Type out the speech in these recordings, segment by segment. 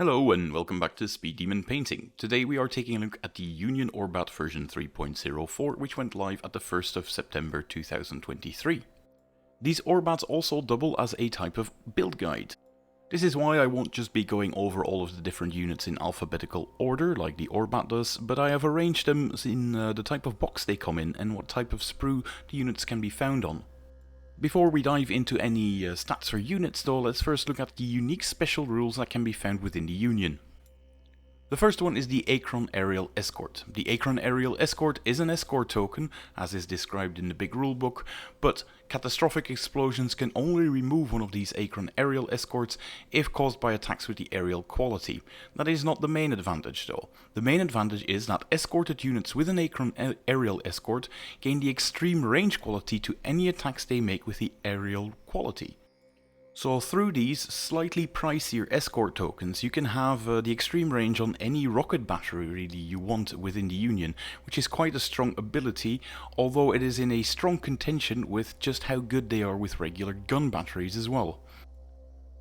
Hello and welcome back to Speed Demon Painting. Today we are taking a look at the Union ORBAT version 3.04, which went live at the 1st of September 2023. These ORBATs also double as a type of build guide. This is why I won't just be going over all of the different units in alphabetical order like the ORBAT does, but I have arranged them in the type of box they come in and what type of sprue the units can be found on. Before we dive into any stats for units though, let's first look at the unique special rules that can be found within the Union. The first one is the Acron Aerial Escort. The Acron Aerial Escort is an escort token, as is described in the big rulebook, but catastrophic explosions can only remove one of these Acron Aerial Escorts if caused by attacks with the aerial quality. That is not the main advantage though. The main advantage is that escorted units with an Acron Aerial Escort gain the extreme range quality to any attacks they make with the aerial quality. So through these slightly pricier escort tokens you can have the extreme range on any rocket battery really you want within the Union, which is quite a strong ability, although it is in a strong contention with just how good they are with regular gun batteries as well.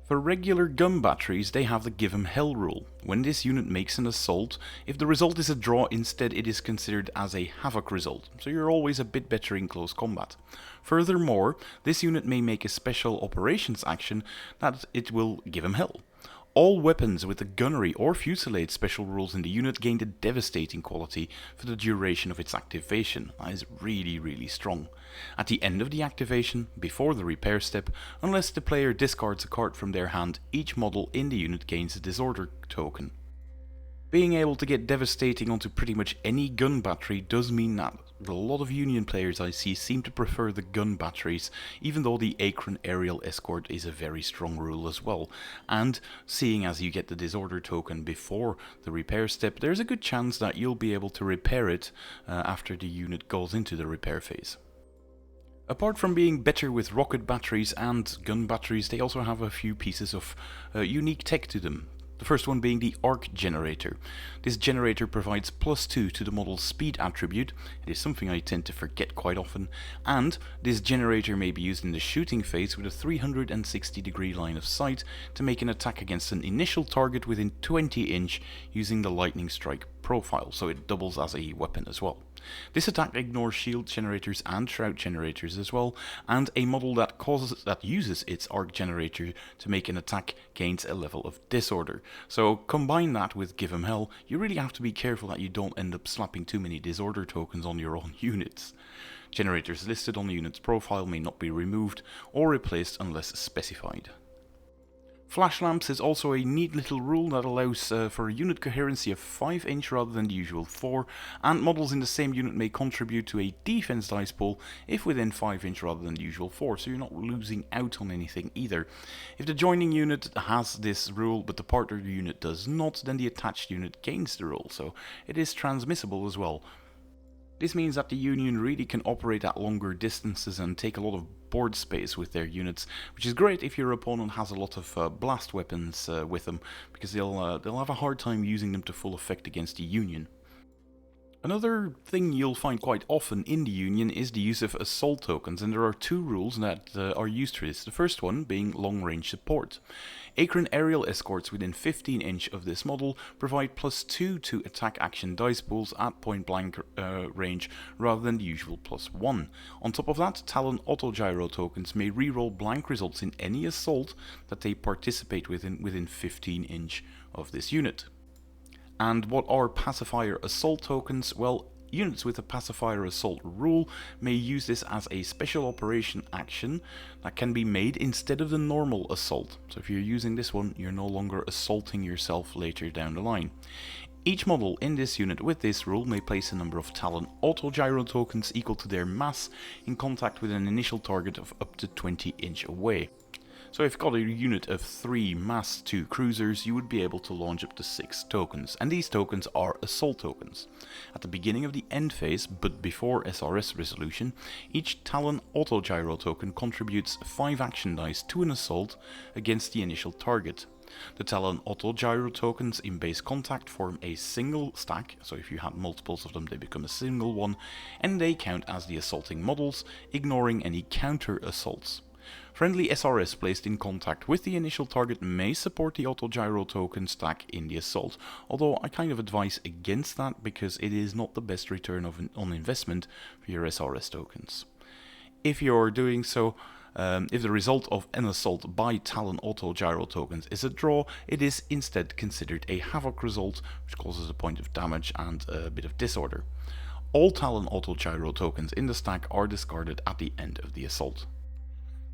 For regular gun batteries, they have the give 'em hell rule. When this unit makes an assault, if the result is a draw, instead it is considered as a havoc result, so you're always a bit better in close combat. Furthermore, this unit may make a special operations action that it will give 'em hell. All weapons with the gunnery or fusillade special rules in the unit gain the devastating quality for the duration of its activation. That is really strong. At the end of the activation, before the repair step, unless the player discards a card from their hand, each model in the unit gains a disorder token. Being able to get devastating onto pretty much any gun battery does mean that a lot of Union players I see seem to prefer the gun batteries, even though the Acron Aerial Escort is a very strong rule as well. And seeing as you get the disorder token before the repair step, there's a good chance that you'll be able to repair it after the unit goes into the repair phase. Apart from being better with rocket batteries and gun batteries, they also have a few pieces of unique tech to them. The first one being the arc generator. This generator provides +2 to the model's speed attribute. It is something I tend to forget quite often, and this generator may be used in the shooting phase with a 360-degree line of sight to make an attack against an initial target within 20 inch using the lightning strike profile, so it doubles as a weapon as well. This attack ignores shield generators and shroud generators as well, and a model that uses its arc generator to make an attack gains a level of disorder. So combine that with give 'em hell, you really have to be careful that you don't end up slapping too many disorder tokens on your own units. Generators listed on the unit's profile may not be removed or replaced unless specified. Flash lamps is also a neat little rule that allows for a unit coherency of 5 inch rather than the usual 4, and models in the same unit may contribute to a defense dice pool if within 5 inch rather than the usual 4, so you're not losing out on anything either. If the joining unit has this rule but the partner unit does not, then the attached unit gains the rule, so it is transmissible as well. This means that the Union really can operate at longer distances and take a lot of board space with their units, which is great if your opponent has a lot of blast weapons with them, because they'll have a hard time using them to full effect against the Union. Another thing you'll find quite often in the Union is the use of assault tokens, and there are two rules that are used for this. The first one being long-range support. Acron Aerial Escorts within 15 inch of this model provide +2 to attack action dice pools at point blank range rather than the usual +1. On top of that, Talon Autogyro tokens may reroll blank results in any assault that they participate within 15 inch of this unit. And what are pacifier assault tokens? Well, units with a pacifier assault rule may use this as a special operation action that can be made instead of the normal assault. So if you're using this one, you're no longer assaulting yourself later down the line. Each model in this unit with this rule may place a number of Talon Autogyro tokens equal to their mass in contact with an initial target of up to 20 inch away. So if you've got a unit of 3 mass 2 cruisers, you would be able to launch up to 6 tokens, and these tokens are assault tokens. At the beginning of the end phase, but before SRS resolution, each Talon Autogyro token contributes 5 action dice to an assault against the initial target. The Talon Autogyro tokens in base contact form a single stack, so if you had multiples of them they become a single one, and they count as the assaulting models, ignoring any counter assaults. Friendly SRS placed in contact with the initial target may support the autogyro token stack in the assault, although I kind of advise against that because it is not the best return on investment for your SRS tokens. If you're doing so, if the result of an assault by Talon autogyro tokens is a draw, it is instead considered a Havoc result, which causes a point of damage and a bit of disorder. All Talon autogyro tokens in the stack are discarded at the end of the assault.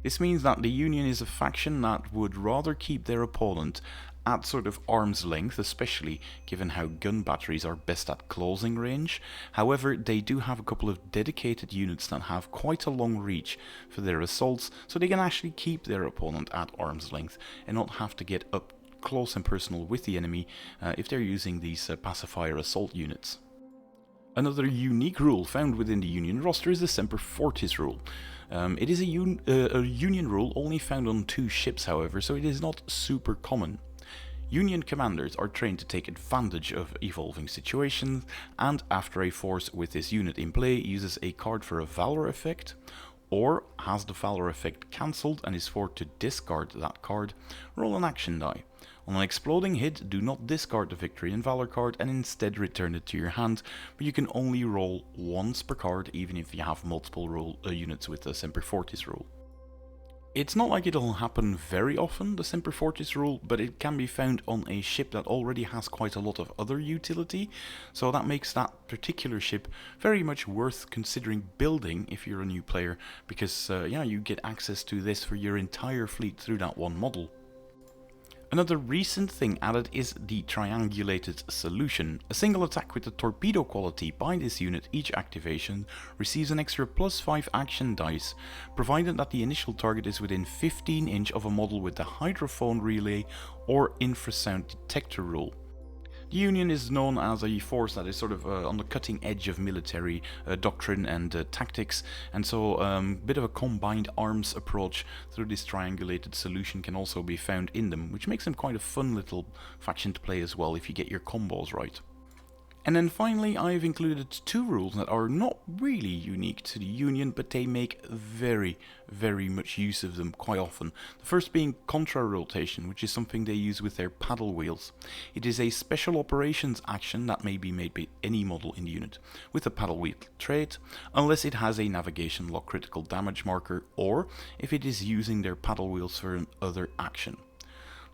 This means that the Union is a faction that would rather keep their opponent at sort of arm's length, especially given how gun batteries are best at closing range. However, they do have a couple of dedicated units that have quite a long reach for their assaults, so they can actually keep their opponent at arm's length and not have to get up close and personal with the enemy if they're using these pacifier assault units. Another unique rule found within the Union roster is the Semper Fortis rule. It is a Union rule only found on 2 ships, however, so it is not super common. Union commanders are trained to take advantage of evolving situations, and after a force with this unit in play uses a card for a Valor effect, or has the Valor effect cancelled and is forced to discard that card, roll an action die. On an exploding hit, do not discard the Victory and Valor card and instead return it to your hand, but you can only roll once per card even if you have multiple units with the Semper Fortis rule. It's not like it'll happen very often, the Semper Fortis rule, but it can be found on a ship that already has quite a lot of other utility, so that makes that particular ship very much worth considering building if you're a new player, because you get access to this for your entire fleet through that one model. Another recent thing added is the Triangulated Solution. A single attack with the torpedo quality by this unit each activation receives an extra +5 action dice, provided that the initial target is within 15 inch of a model with the hydrophone relay or infrasound detector rule. The Union is known as a force that is sort of on the cutting edge of military doctrine and tactics, and so a bit of a combined arms approach through this triangulated solution can also be found in them, which makes them quite a fun little faction to play as well if you get your combos right. And then finally, I've included 2 rules that are not really unique to the Union, but they make very much use of them quite often. The first being contra-rotation, which is something they use with their paddle wheels. It is a special operations action that may be made by any model in the unit with a paddle wheel trait, unless it has a navigation lock critical damage marker, or if it is using their paddle wheels for another action.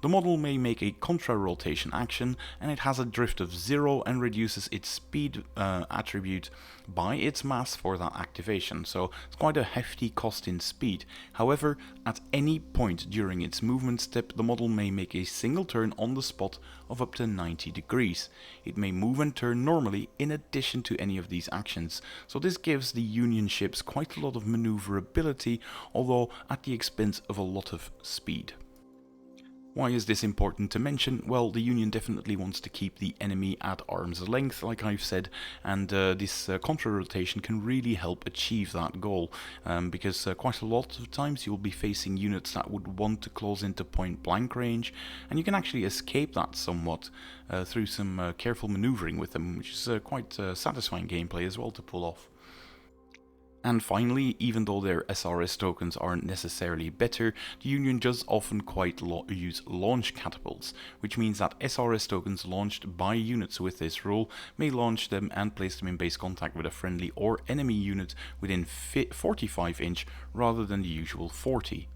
The model may make a contra-rotation action, and it has a drift of 0 and reduces its speed attribute by its mass for that activation, so it's quite a hefty cost in speed. However, at any point during its movement step, the model may make a single turn on the spot of up to 90 degrees. It may move and turn normally in addition to any of these actions, so this gives the Union ships quite a lot of maneuverability, although at the expense of a lot of speed. Why is this important to mention? Well, the Union definitely wants to keep the enemy at arm's length, like I've said, and this contra-rotation can really help achieve that goal, because quite a lot of times you'll be facing units that would want to close into point blank range, and you can actually escape that somewhat through some careful maneuvering with them, which is quite satisfying gameplay as well to pull off. And finally, even though their SRS tokens aren't necessarily better, the Union does often quite use launch catapults, which means that SRS tokens launched by units with this rule may launch them and place them in base contact with a friendly or enemy unit within 45 inch rather than the usual 40.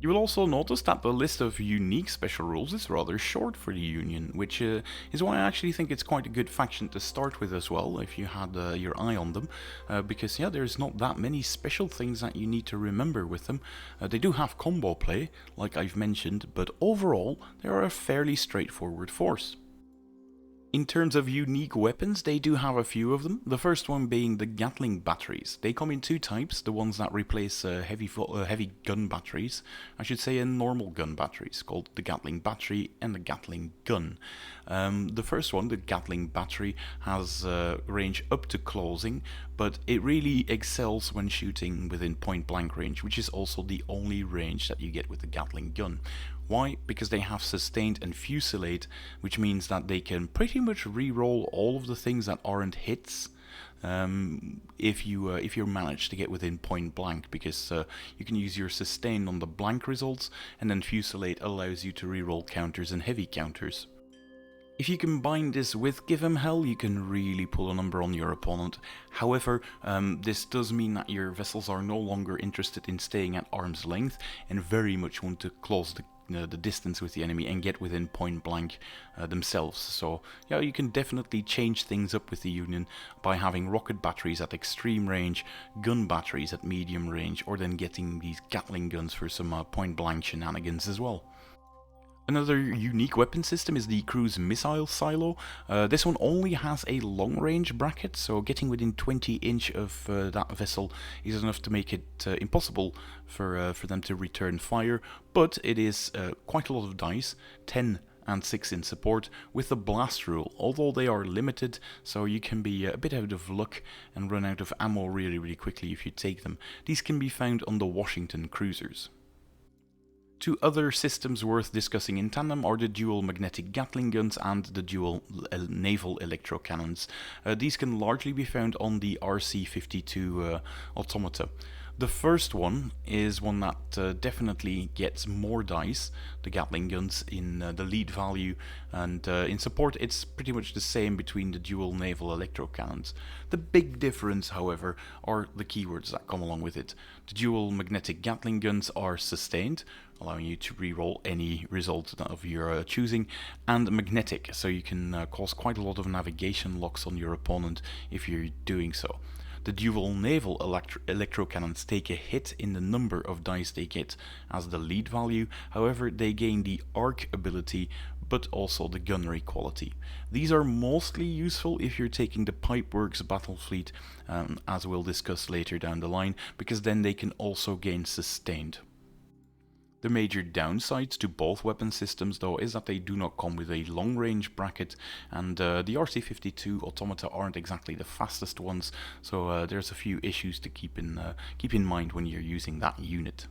You will also notice that the list of unique special rules is rather short for the Union, which is why I actually think it's quite a good faction to start with as well, if you had your eye on them, because there's not that many special things that you need to remember with them. They do have combo play, like I've mentioned, but overall they are a fairly straightforward force. In terms of unique weapons, they do have a few of them, the first one being the Gatling batteries. They come in 2 types, the ones that replace heavy gun batteries, I should say, and normal gun batteries, called the Gatling battery and the Gatling gun. The first one, the Gatling battery, has range up to closing, but it really excels when shooting within point blank range, which is also the only range that you get with the Gatling gun. Why? Because they have sustained and fusillade, which means that they can pretty much re-roll all of the things that aren't hits, if you manage to get within point blank, because you can use your sustain on the blank results, and then Fusillade allows you to reroll counters and heavy counters. If you combine this with Give 'em Hell, you can really pull a number on your opponent. However, this does mean that your vessels are no longer interested in staying at arm's length and very much want to close the distance with the enemy and get within point blank themselves. So yeah, you can definitely change things up with the Union by having rocket batteries at extreme range, gun batteries at medium range, or then getting these Gatling guns for some point blank shenanigans as well. Another unique weapon system is the cruise missile silo. This one only has a long range bracket, so getting within 20 inch of that vessel is enough to make it impossible for them to return fire, but it is quite a lot of dice, 10 and 6 in support, with the blast rule, although they are limited, so you can be a bit out of luck and run out of ammo really quickly if you take them. These can be found on the Washington cruisers. Two other systems worth discussing in tandem are the dual magnetic Gatling guns and the dual naval electro cannons. These can largely be found on the RC-52 automata. The first one is one that definitely gets more dice, the Gatling guns, in the lead value, and in support it's pretty much the same between the dual naval electro cannons. The big difference, however, are the keywords that come along with it. The dual magnetic Gatling guns are sustained, allowing you to reroll any result of your choosing, and magnetic, so you can cause quite a lot of navigation locks on your opponent if you're doing so. The dual naval electro cannons take a hit in the number of dice they get as the lead value, however they gain the arc ability but also the gunnery quality. These are mostly useful if you're taking the Pipeworks battle fleet, as we'll discuss later down the line, because then they can also gain sustained. The major downsides to both weapon systems, though, is that they do not come with a long-range bracket, and the RC-52 automata aren't exactly the fastest ones, so there's a few issues to keep in mind when you're using that unit.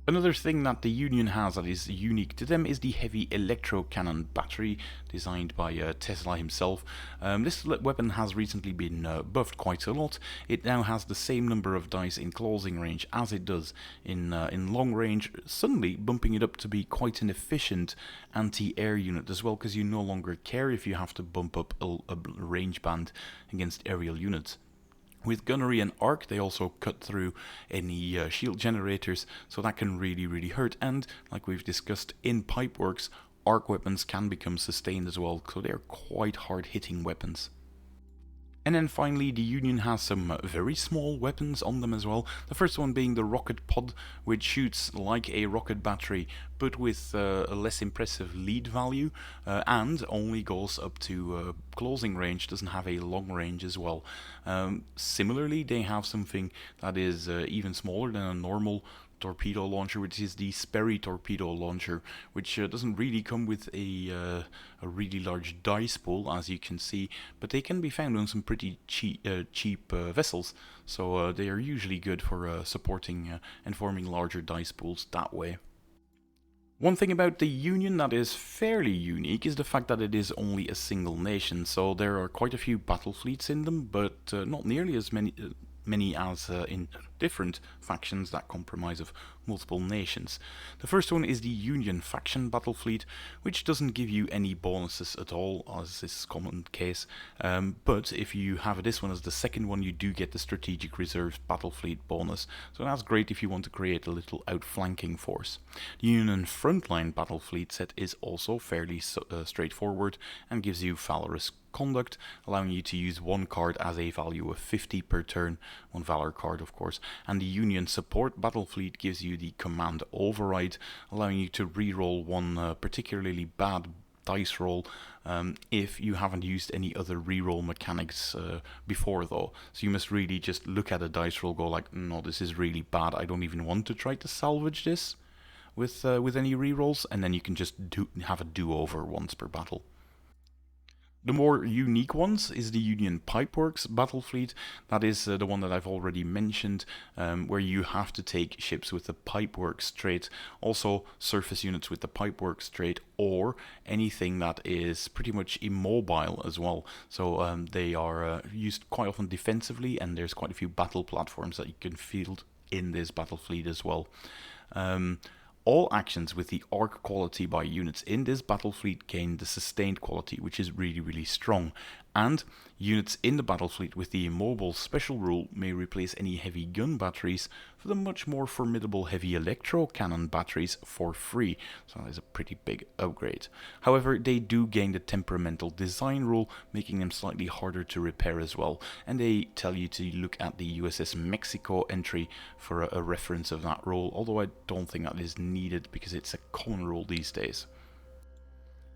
Another thing that the Union has that is unique to them is the heavy electro cannon battery, designed by Tesla himself. This weapon has recently been buffed quite a lot. It now has the same number of dice in closing range as it does in long range, suddenly bumping it up to be quite an efficient anti-air unit as well, because you no longer care if you have to bump up a range band against aerial units. With gunnery and arc, they also cut through any shield generators, so that can really hurt. And like we've discussed in Pipeworks, arc weapons can become sustained as well, so they're quite hard-hitting weapons. And then finally, the Union has some very small weapons on them as well. The first one being the rocket pod, which shoots like a rocket battery, but with a less impressive lead value, and only goes up to closing range, doesn't have a long range as well. Similarly, they have something that is even smaller than a normal torpedo launcher, which is the Sperry torpedo launcher, which doesn't really come with a really large dice pool, as you can see, but they can be found on some pretty cheap vessels, so they are usually good for supporting and forming larger dice pools that way. One thing about the Union that is fairly unique is the fact that it is only a single nation, so there are quite a few battle fleets in them, but not nearly as many as in different factions that comprise of multiple nations. The first one is the Union faction battle fleet, which doesn't give you any bonuses at all, as is common case, but if you have this one as the second one, you do get the strategic reserves battle fleet bonus, so that's great if you want to create a little outflanking force. The Union Frontline battle fleet set is also fairly straightforward and gives you valorous conduct, allowing you to use one card as a value of 50 per turn, one valor card of course, and the Union support battle fleet gives you the command override, allowing you to reroll one particularly bad dice roll if you haven't used any other reroll mechanics before though. So you must really just look at a dice roll, go like, no, this is really bad, I don't even want to try to salvage this with any rerolls, and then you can just have a do-over once per battle. The more unique ones is the Union Pipeworks battle fleet. That is the one that I've already mentioned, where you have to take ships with the Pipeworks trait, also surface units with the Pipeworks trait, or anything that is pretty much immobile as well. So they are used quite often defensively, and there's quite a few battle platforms that you can field in this battle fleet as well. All actions with the arc quality by units in this battle fleet gain the sustained quality, which is really strong. And units in the battle fleet with the immobile special rule may replace any heavy gun batteries for the much more formidable heavy electro cannon batteries for free. So that is a pretty big upgrade. However, they do gain the temperamental design rule, making them slightly harder to repair as well. And they tell you to look at the USS Mexico entry for a reference of that rule, although I don't think that is needed because it's a common rule these days.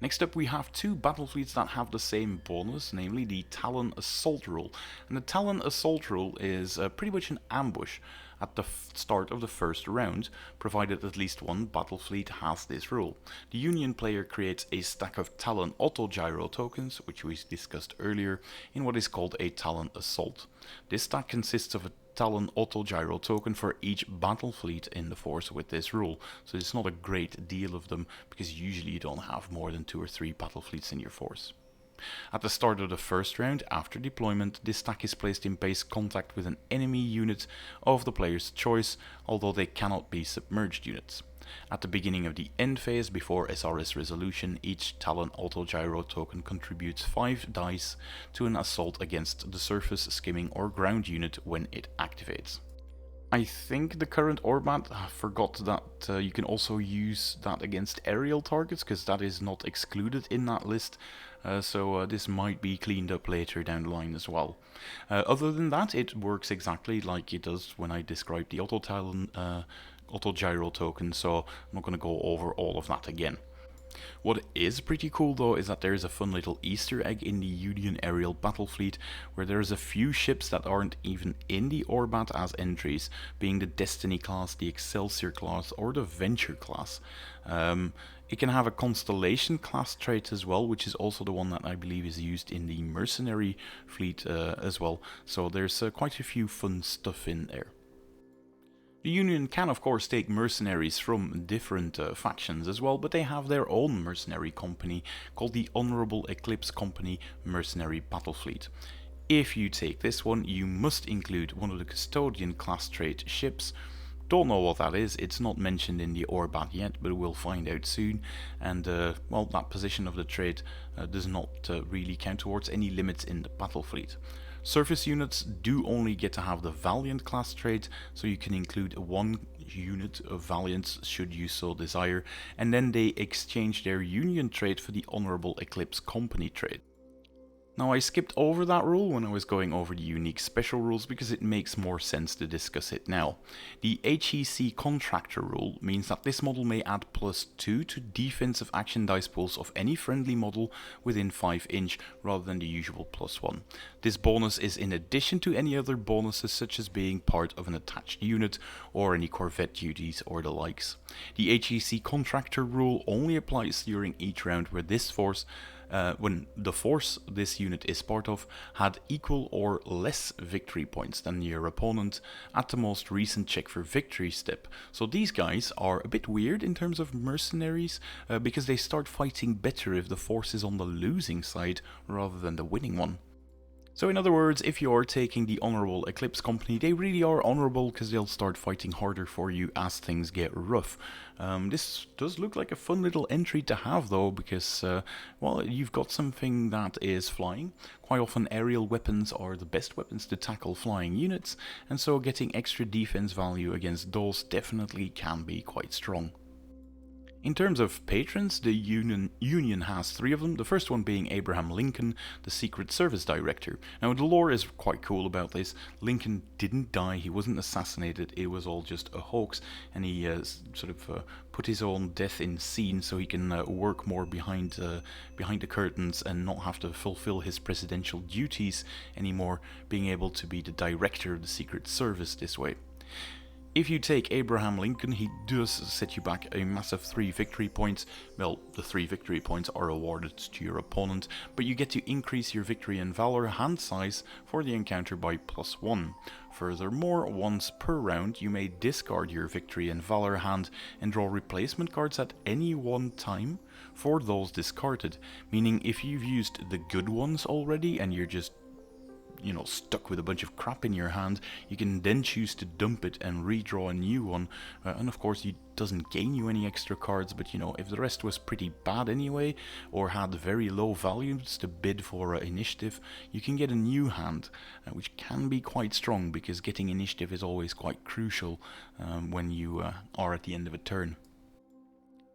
Next up we have two battle fleets that have the same bonus, namely the Talon Assault rule. And the Talon Assault rule is pretty much an ambush at the start of the first round, provided at least one battle fleet has this rule. The Union player creates a stack of Talon auto-gyro tokens, which we discussed earlier, in what is called a Talon Assault. This stack consists of a Talon auto-gyro token for each battle fleet in the force with this rule, so it's not a great deal of them because usually you don't have more than 2 or 3 battle fleets in your force. At the start of the first round, after deployment, this stack is placed in base contact with an enemy unit of the player's choice, although they cannot be submerged units. At the beginning of the end phase, before SRS resolution, each Talon autogyro token contributes 5 dice to an assault against the surface, skimming or ground unit when it activates. I think the current ORBAT forgot that you can also use that against aerial targets, because that is not excluded in that list, so this might be cleaned up later down the line as well. Other than that, it works exactly like it does when I described the auto-gyro token, so I'm not going to go over all of that again. What is pretty cool though is that there is a fun little Easter egg in the Union aerial battle fleet, where there's a few ships that aren't even in the ORBAT as entries, being the Destiny class, the Excelsior class or the Venture class. It can have a Constellation class trait as well, which is also the one that I believe is used in the Mercenary fleet as well, so there's quite a few fun stuff in there. The Union can of course take mercenaries from different factions as well, but they have their own mercenary company called the Honorable Eclipse Company Mercenary Battle Fleet. If you take this one, you must include one of the Custodian class trait ships. Don't know what that is, it's not mentioned in the ORBAT yet, but we'll find out soon. And well, that position of the trait does not really count towards any limits in the battle fleet. Surface units do only get to have the Valiant class trait, so you can include 1 unit of Valiants should you so desire, and then they exchange their Union trait for the Honorable Eclipse Company trait. Now, I skipped over that rule when I was going over the unique special rules because it makes more sense to discuss it now. The HEC Contractor rule means that this model may add +2 to defensive action dice pools of any friendly model within 5 inch rather than the usual +1. This bonus is in addition to any other bonuses such as being part of an attached unit or any corvette duties or the likes. The HEC Contractor rule only applies during each round where this force when the force this unit is part of had equal or less victory points than your opponent at the most recent check for victory step. So these guys are a bit weird in terms of mercenaries because they start fighting better if the force is on the losing side rather than the winning one. So in other words, if you're taking the Honorable Eclipse Company, they really are honorable because they'll start fighting harder for you as things get rough. This does look like a fun little entry to have though, because well, you've got something that is flying. Quite often aerial weapons are the best weapons to tackle flying units, and so getting extra defense value against those definitely can be quite strong. In terms of patrons, the Union has 3 of them, the first one being Abraham Lincoln, the Secret Service Director. Now the lore is quite cool about this. Lincoln didn't die, he wasn't assassinated, it was all just a hoax, and he put his own death in scene so he can work more behind the curtains and not have to fulfill his presidential duties anymore, being able to be the director of the Secret Service this way. If you take Abraham Lincoln, he does set you back a massive 3 victory points. Well, the 3 victory points are awarded to your opponent, but you get to increase your victory and valor hand size for the encounter by +1. Furthermore, once per round, you may discard your victory and valor hand and draw replacement cards at any one time for those discarded. Meaning if you've used the good ones already and you're just stuck with a bunch of crap in your hand, you can then choose to dump it and redraw a new one. And of course, it doesn't gain you any extra cards, but if the rest was pretty bad anyway, or had very low values to bid for initiative, you can get a new hand, which can be quite strong, because getting initiative is always quite crucial when you are at the end of a turn.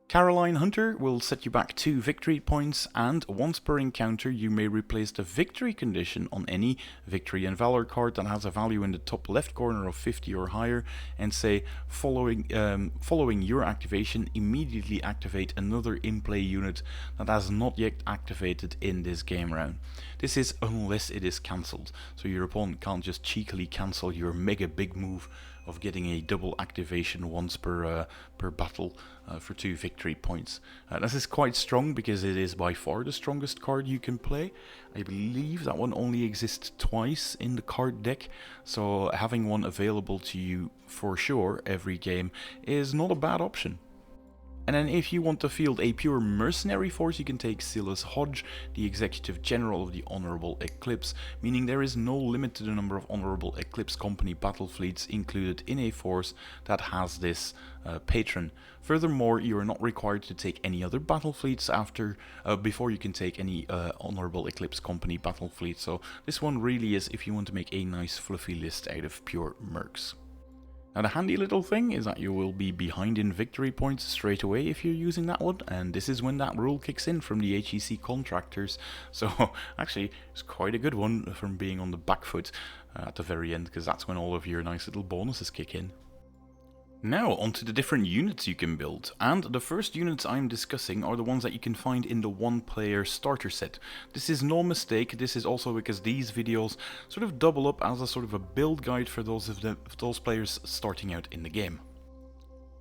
Caroline Hunter will set you back 2 victory points, and once per encounter you may replace the victory condition on any victory and valor card that has a value in the top left corner of 50 or higher, and say, following your activation, immediately activate another in-play unit that has not yet activated in this game round. This is unless it is cancelled, so your opponent can't just cheekily cancel your mega big move of getting a double activation once per battle for 2 victory points. This is quite strong because it is by far the strongest card you can play. I believe that one only exists twice in the card deck, so having one available to you for sure every game is not a bad option. And then if you want to field a pure mercenary force, you can take Silas Hodge, the Executive General of the Honorable Eclipse, meaning there is no limit to the number of Honorable Eclipse Company battlefleets included in a force that has this patron. Furthermore, you are not required to take any other battlefleets before you can take any Honorable Eclipse Company battlefleet, so this one really is if you want to make a nice fluffy list out of pure mercs. Now the handy little thing is that you will be behind in victory points straight away if you're using that one, and this is when that rule kicks in from the HEC contractors, so actually it's quite a good one from being on the back foot at the very end, because that's when all of your nice little bonuses kick in. Now onto the different units you can build, and the first units I'm discussing are the ones that you can find in the one-player starter set. This is no mistake, this is also because these videos sort of double up as a sort of a build guide for those players starting out in the game.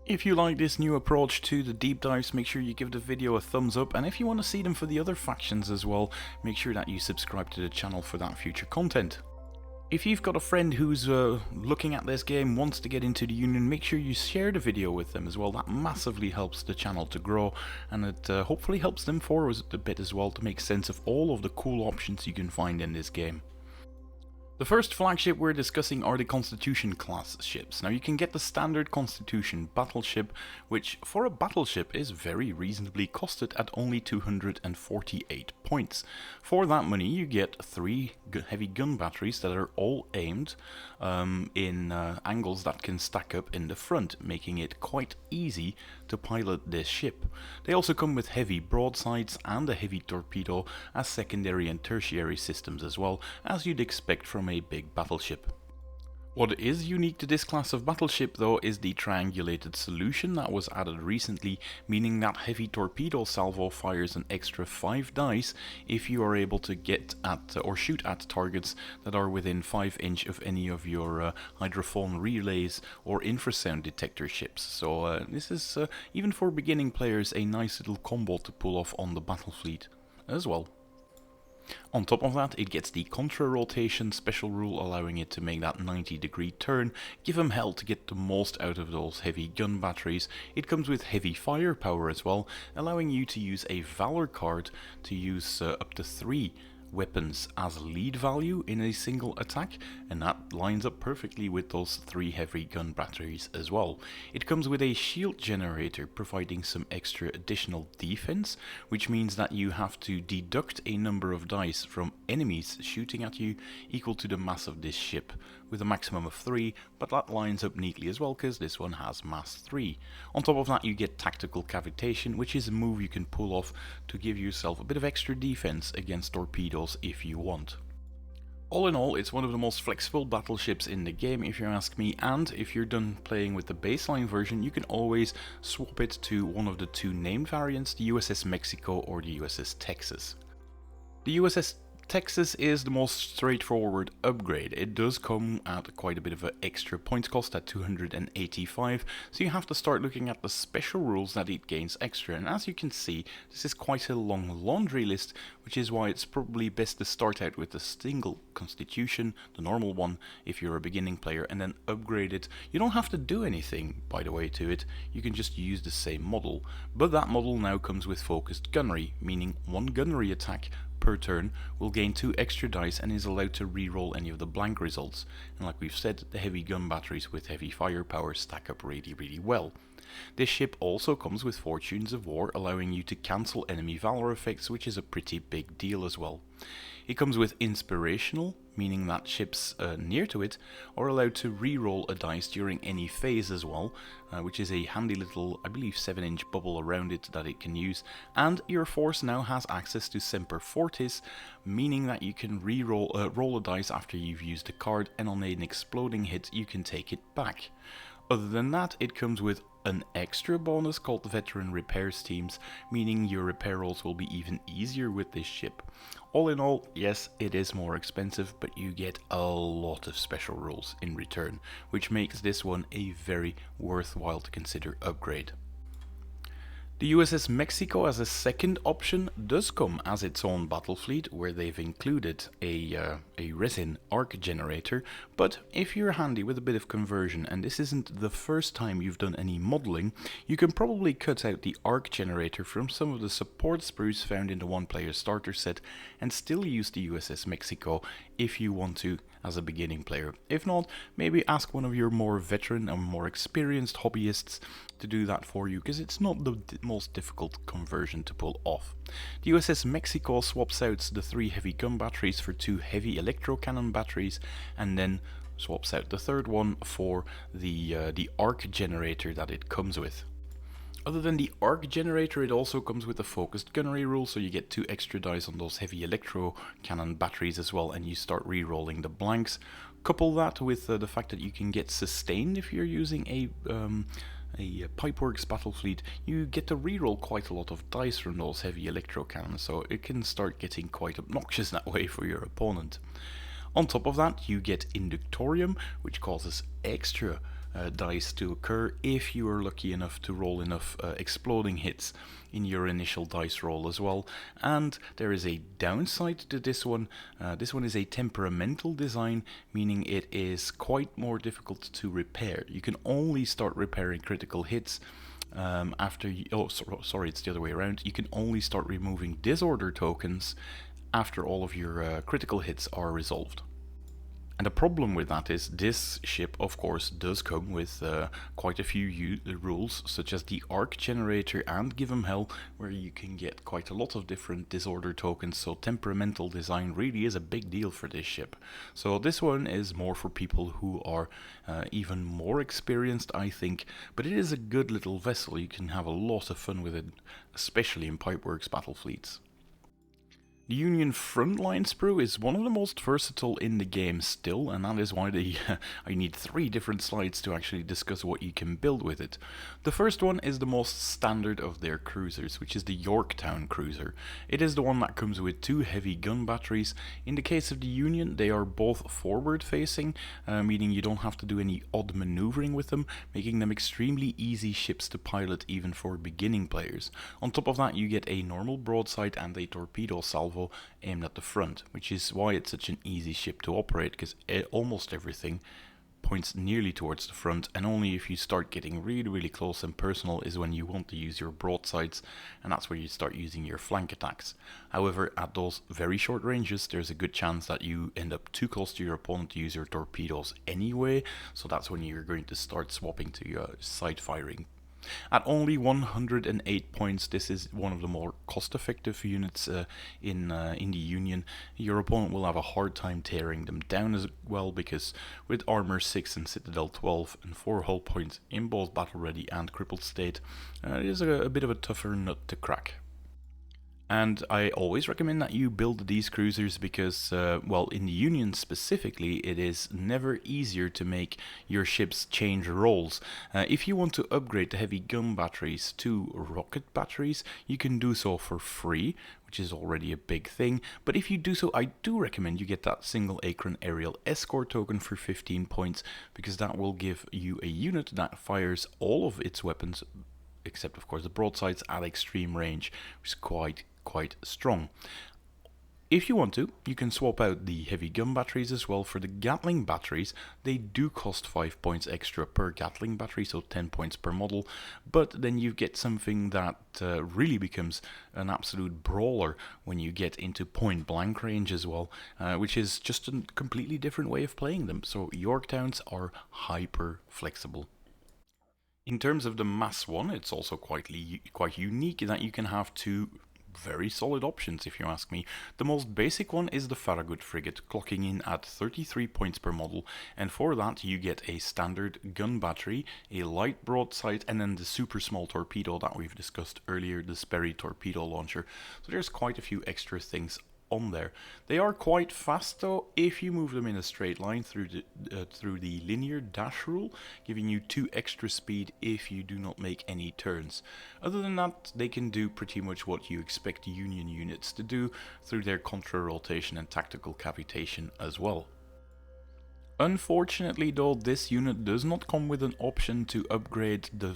If you like this new approach to the deep dives, make sure you give the video a thumbs up, and if you want to see them for the other factions as well, make sure that you subscribe to the channel for that future content. If you've got a friend who's looking at this game, wants to get into the Union, make sure you share the video with them as well. That massively helps the channel to grow, and it hopefully helps them forward a bit as well to make sense of all of the cool options you can find in this game. The first flagship we're discussing are the Constitution class ships. Now you can get the standard Constitution battleship, which for a battleship is very reasonably costed at only 248 points. For that money you get 3 heavy gun batteries that are all aimed in angles that can stack up in the front, making it quite easy to pilot this ship. They also come with heavy broadsides and a heavy torpedo as secondary and tertiary systems as well, as you'd expect from a big battleship. What is unique to this class of battleship though is the triangulated solution that was added recently, meaning that heavy torpedo salvo fires an extra 5 dice if you are able to get at or shoot at targets that are within 5 inch of any of your hydrophone relays or infrasound detector ships. So this is, even for beginning players, a nice little combo to pull off on the battlefleet as well. On top of that, it gets the contra-rotation special rule, allowing it to make that 90-degree turn, give them hell to get the most out of those heavy gun batteries. It comes with heavy firepower as well, allowing you to use a Valor card to use up to 3 weapons as lead value in a single attack, and that lines up perfectly with those 3 heavy gun batteries as well. It comes with a shield generator, providing some extra additional defense, which means that you have to deduct a number of dice from enemies shooting at you equal to the mass of this ship, with a maximum of 3, but that lines up neatly as well because this one has mass 3. On top of that you get tactical cavitation, which is a move you can pull off to give yourself a bit of extra defense against torpedoes if you want. All in all, it's one of the most flexible battleships in the game if you ask me, and if you're done playing with the baseline version you can always swap it to one of the 2 named variants, the USS Mexico or the USS Texas. The USS Texas is the most straightforward upgrade. It does come at quite a bit of an extra points cost at 285, so you have to start looking at the special rules that it gains extra, and as you can see, this is quite a long laundry list, which is why it's probably best to start out with a single constitution, the normal one, if you're a beginning player, and then upgrade it. You don't have to do anything, by the way, to it, you can just use the same model, but that model now comes with focused gunnery, meaning one gunnery attack per turn will gain 2 extra dice and is allowed to re-roll any of the blank results. And like we've said, the heavy gun batteries with heavy firepower stack up really well. This ship also comes with Fortunes of War, allowing you to cancel enemy valor effects, which is a pretty big deal as well. It comes with Inspirational, meaning that ships near to it are allowed to re-roll a dice during any phase as well, which is a handy little, I believe, 7-inch bubble around it that it can use. And your force now has access to Semper Fortis, meaning that you can roll a dice after you've used a card, and on an exploding hit you can take it back. Other than that, it comes with an extra bonus called Veteran Repairs Teams, meaning your repair rolls will be even easier with this ship. All in all, yes, it is more expensive, but you get a lot of special rules in return, which makes this one a very worthwhile to consider upgrade. The USS Mexico as a second option does come as its own battle fleet, where they've included a resin arc generator, but if you're handy with a bit of conversion and this isn't the first time you've done any modeling, you can probably cut out the arc generator from some of the support sprues found in the one-player starter set and still use the USS Mexico if you want to as a beginning player. If not, maybe ask one of your more veteran and more experienced hobbyists to do that for you, because it's not the most difficult conversion to pull off. The USS Mexico swaps out the 3 heavy gun batteries for 2 heavy electro cannon batteries, and then swaps out the third one for the arc generator that it comes with. Other than the arc generator, it also comes with a focused gunnery rule, so you get 2 extra dice on those heavy electro cannon batteries as well, and you start re-rolling the blanks. Couple that with the fact that you can get sustained if you're using a Pipeworks battle fleet. You get to re-roll quite a lot of dice from those heavy electro cannons, so it can start getting quite obnoxious that way for your opponent. On top of that, you get Inductorium, which causes extra dice to occur if you are lucky enough to roll enough exploding hits in your initial dice roll as well. And there is a downside to this one. This one is a temperamental design, meaning it is quite more difficult to repair. You can only start repairing critical hits after you, it's the other way around. You can only start removing disorder tokens after all of your critical hits are resolved. And the problem with that is this ship, of course, does come with quite a few rules, such as the arc generator and Give 'em Hell, where you can get quite a lot of different disorder tokens, so temperamental design really is a big deal for this ship. So this one is more for people who are even more experienced, I think, but it is a good little vessel. You can have a lot of fun with it, especially in Pipeworks battle fleets. The Union Frontline sprue is one of the most versatile in the game still, and that is why I need 3 different slides to actually discuss what you can build with it. The first one is the most standard of their cruisers, which is the Yorktown cruiser. It is the one that comes with 2 heavy gun batteries. In the case of the Union, they are both forward facing, meaning you don't have to do any odd maneuvering with them, making them extremely easy ships to pilot even for beginning players. On top of that, you get a normal broadside and a torpedo salvo aimed at the front, which is why it's such an easy ship to operate, because almost everything points nearly towards the front, and only if you start getting really close and personal is when you want to use your broadsides, and that's where you start using your flank attacks. However, at those very short ranges, there's a good chance that you end up too close to your opponent to use your torpedoes anyway, so that's when you're going to start swapping to your side firing. At only 108 points, this is one of the more cost-effective units in the Union. Your opponent will have a hard time tearing them down as well, because with armor 6 and citadel 12 and 4 hull points in both battle ready and crippled state, it is a bit of a tougher nut to crack. And I always recommend that you build these cruisers because, well, in the Union specifically, it is never easier to make your ships change roles. If you want to upgrade the heavy gun batteries to rocket batteries, you can do so for free, which is already a big thing. But if you do so, I do recommend you get that single Acron aerial escort token for 15 points, because that will give you a unit that fires all of its weapons, except of course the broadsides, at extreme range, which is quite strong. If you want to, you can swap out the heavy gun batteries as well for the Gatling batteries. They do cost 5 points extra per Gatling battery, so 10 points per model, but then you get something that really becomes an absolute brawler when you get into point blank range as well, which is just a completely different way of playing them. So Yorktowns are hyper flexible. In terms of the mass one, it's also quite unique in that you can have two very solid options, if you ask me. The most basic one is the Farragut frigate, clocking in at 33 points per model, and for that you get a standard gun battery, a light broadside, and then the super small torpedo that we've discussed earlier, the Sperry torpedo launcher. So there's quite a few extra things on there. They are quite fast though if you move them in a straight line through the linear dash rule, giving you 2 extra speed if you do not make any turns. Other than that, they can do pretty much what you expect Union units to do through their contra-rotation and tactical cavitation as well. Unfortunately though, this unit does not come with an option to upgrade the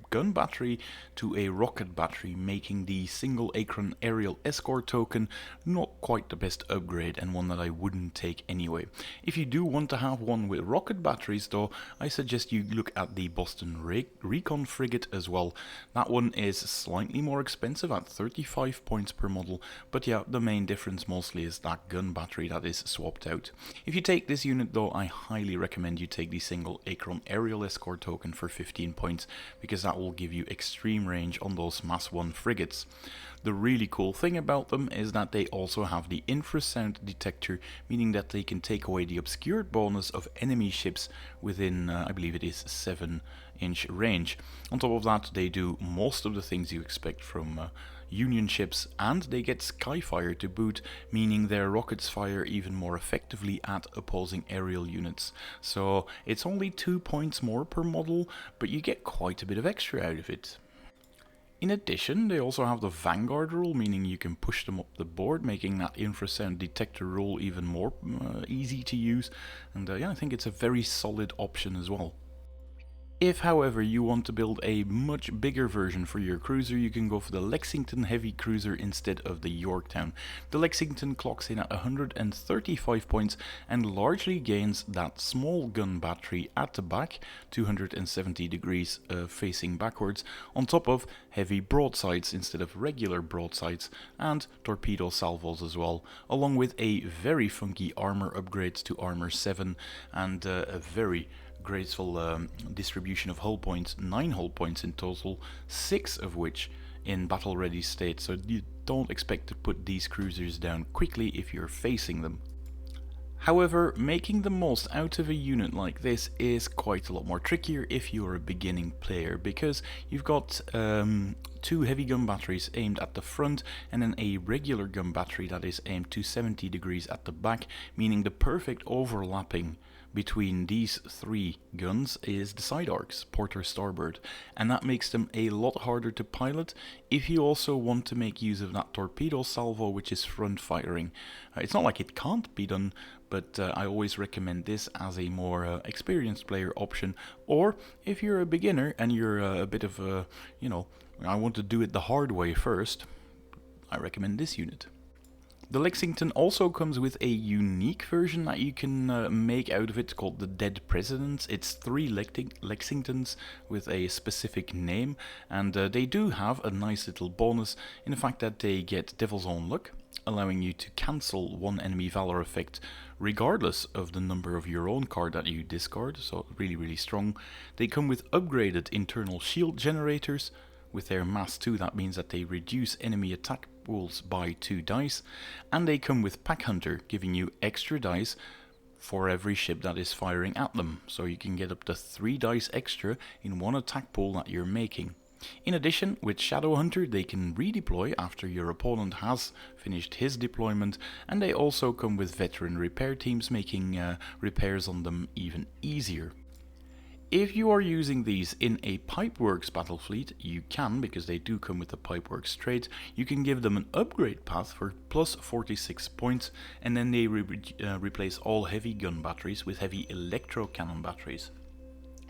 gun battery to a rocket battery, making the single Acron aerial escort token not quite the best upgrade, and one that I wouldn't take anyway. If you do want to have one with rocket batteries though, I suggest you look at the Boston Recon frigate as well. That one is slightly more expensive at 35 points per model, but yeah, the main difference mostly is that gun battery that is swapped out. If you take this unit though, I highly recommend you take the single Acron aerial escort token for 15 points, because that will give you extreme range on those Mass 1 frigates. The really cool thing about them is that they also have the infrasound detector, meaning that they can take away the obscured bonus of enemy ships within, I believe it is 7-inch range. On top of that, they do most of the things you expect from Union ships, and they get Skyfire to boot, meaning their rockets fire even more effectively at opposing aerial units. So it's only 2 points more per model, but you get quite a bit of extra out of it. In addition, they also have the Vanguard rule, meaning you can push them up the board, making that infrasound detector rule even more easy to use, and yeah, I think it's a very solid option as well. If, however, you want to build a much bigger version for your cruiser, you can go for the Lexington Heavy Cruiser instead of the Yorktown. The Lexington clocks in at 135 points and largely gains that small gun battery at the back, 270 degrees facing backwards, on top of heavy broadsides instead of regular broadsides, and torpedo salvos as well, along with a very funky armor upgrade to armor 7 and a very graceful distribution of hull points, 9 hull points in total, 6 of which in battle ready state, so you don't expect to put these cruisers down quickly if you're facing them. However, making the most out of a unit like this is quite a lot more trickier if you're a beginning player, because you've got 2 heavy gun batteries aimed at the front and then a regular gun battery that is aimed to 70 degrees at the back, meaning the perfect overlapping between these 3 guns is the side arcs, port or starboard, and that makes them a lot harder to pilot if you also want to make use of that torpedo salvo, which is front firing. It's not like it can't be done, but I always recommend this as a more experienced player option, or if you're a beginner and you're a bit of a, I want to do it the hard way first, I recommend this unit. The Lexington also comes with a unique version that you can make out of it, called the Dead Presidents. It's 3 Lexingtons with a specific name, and they do have a nice little bonus in the fact that they get Devil's Own Luck, allowing you to cancel 1 enemy valor effect regardless of the number of your own card that you discard, so really strong. They come with upgraded internal shield generators. With their mass 2, that means that they reduce enemy attack pools by 2 dice, and they come with Pack Hunter, giving you extra dice for every ship that is firing at them, so you can get up to 3 dice extra in one attack pool that you're making. In addition, with Shadowhunter they can redeploy after your opponent has finished his deployment, and they also come with veteran repair teams, making repairs on them even easier. If you are using these in a Pipeworks battle fleet, you can, because they do come with the Pipeworks trait, you can give them an upgrade path for plus 46 points, and then they replace all heavy gun batteries with heavy electro cannon batteries.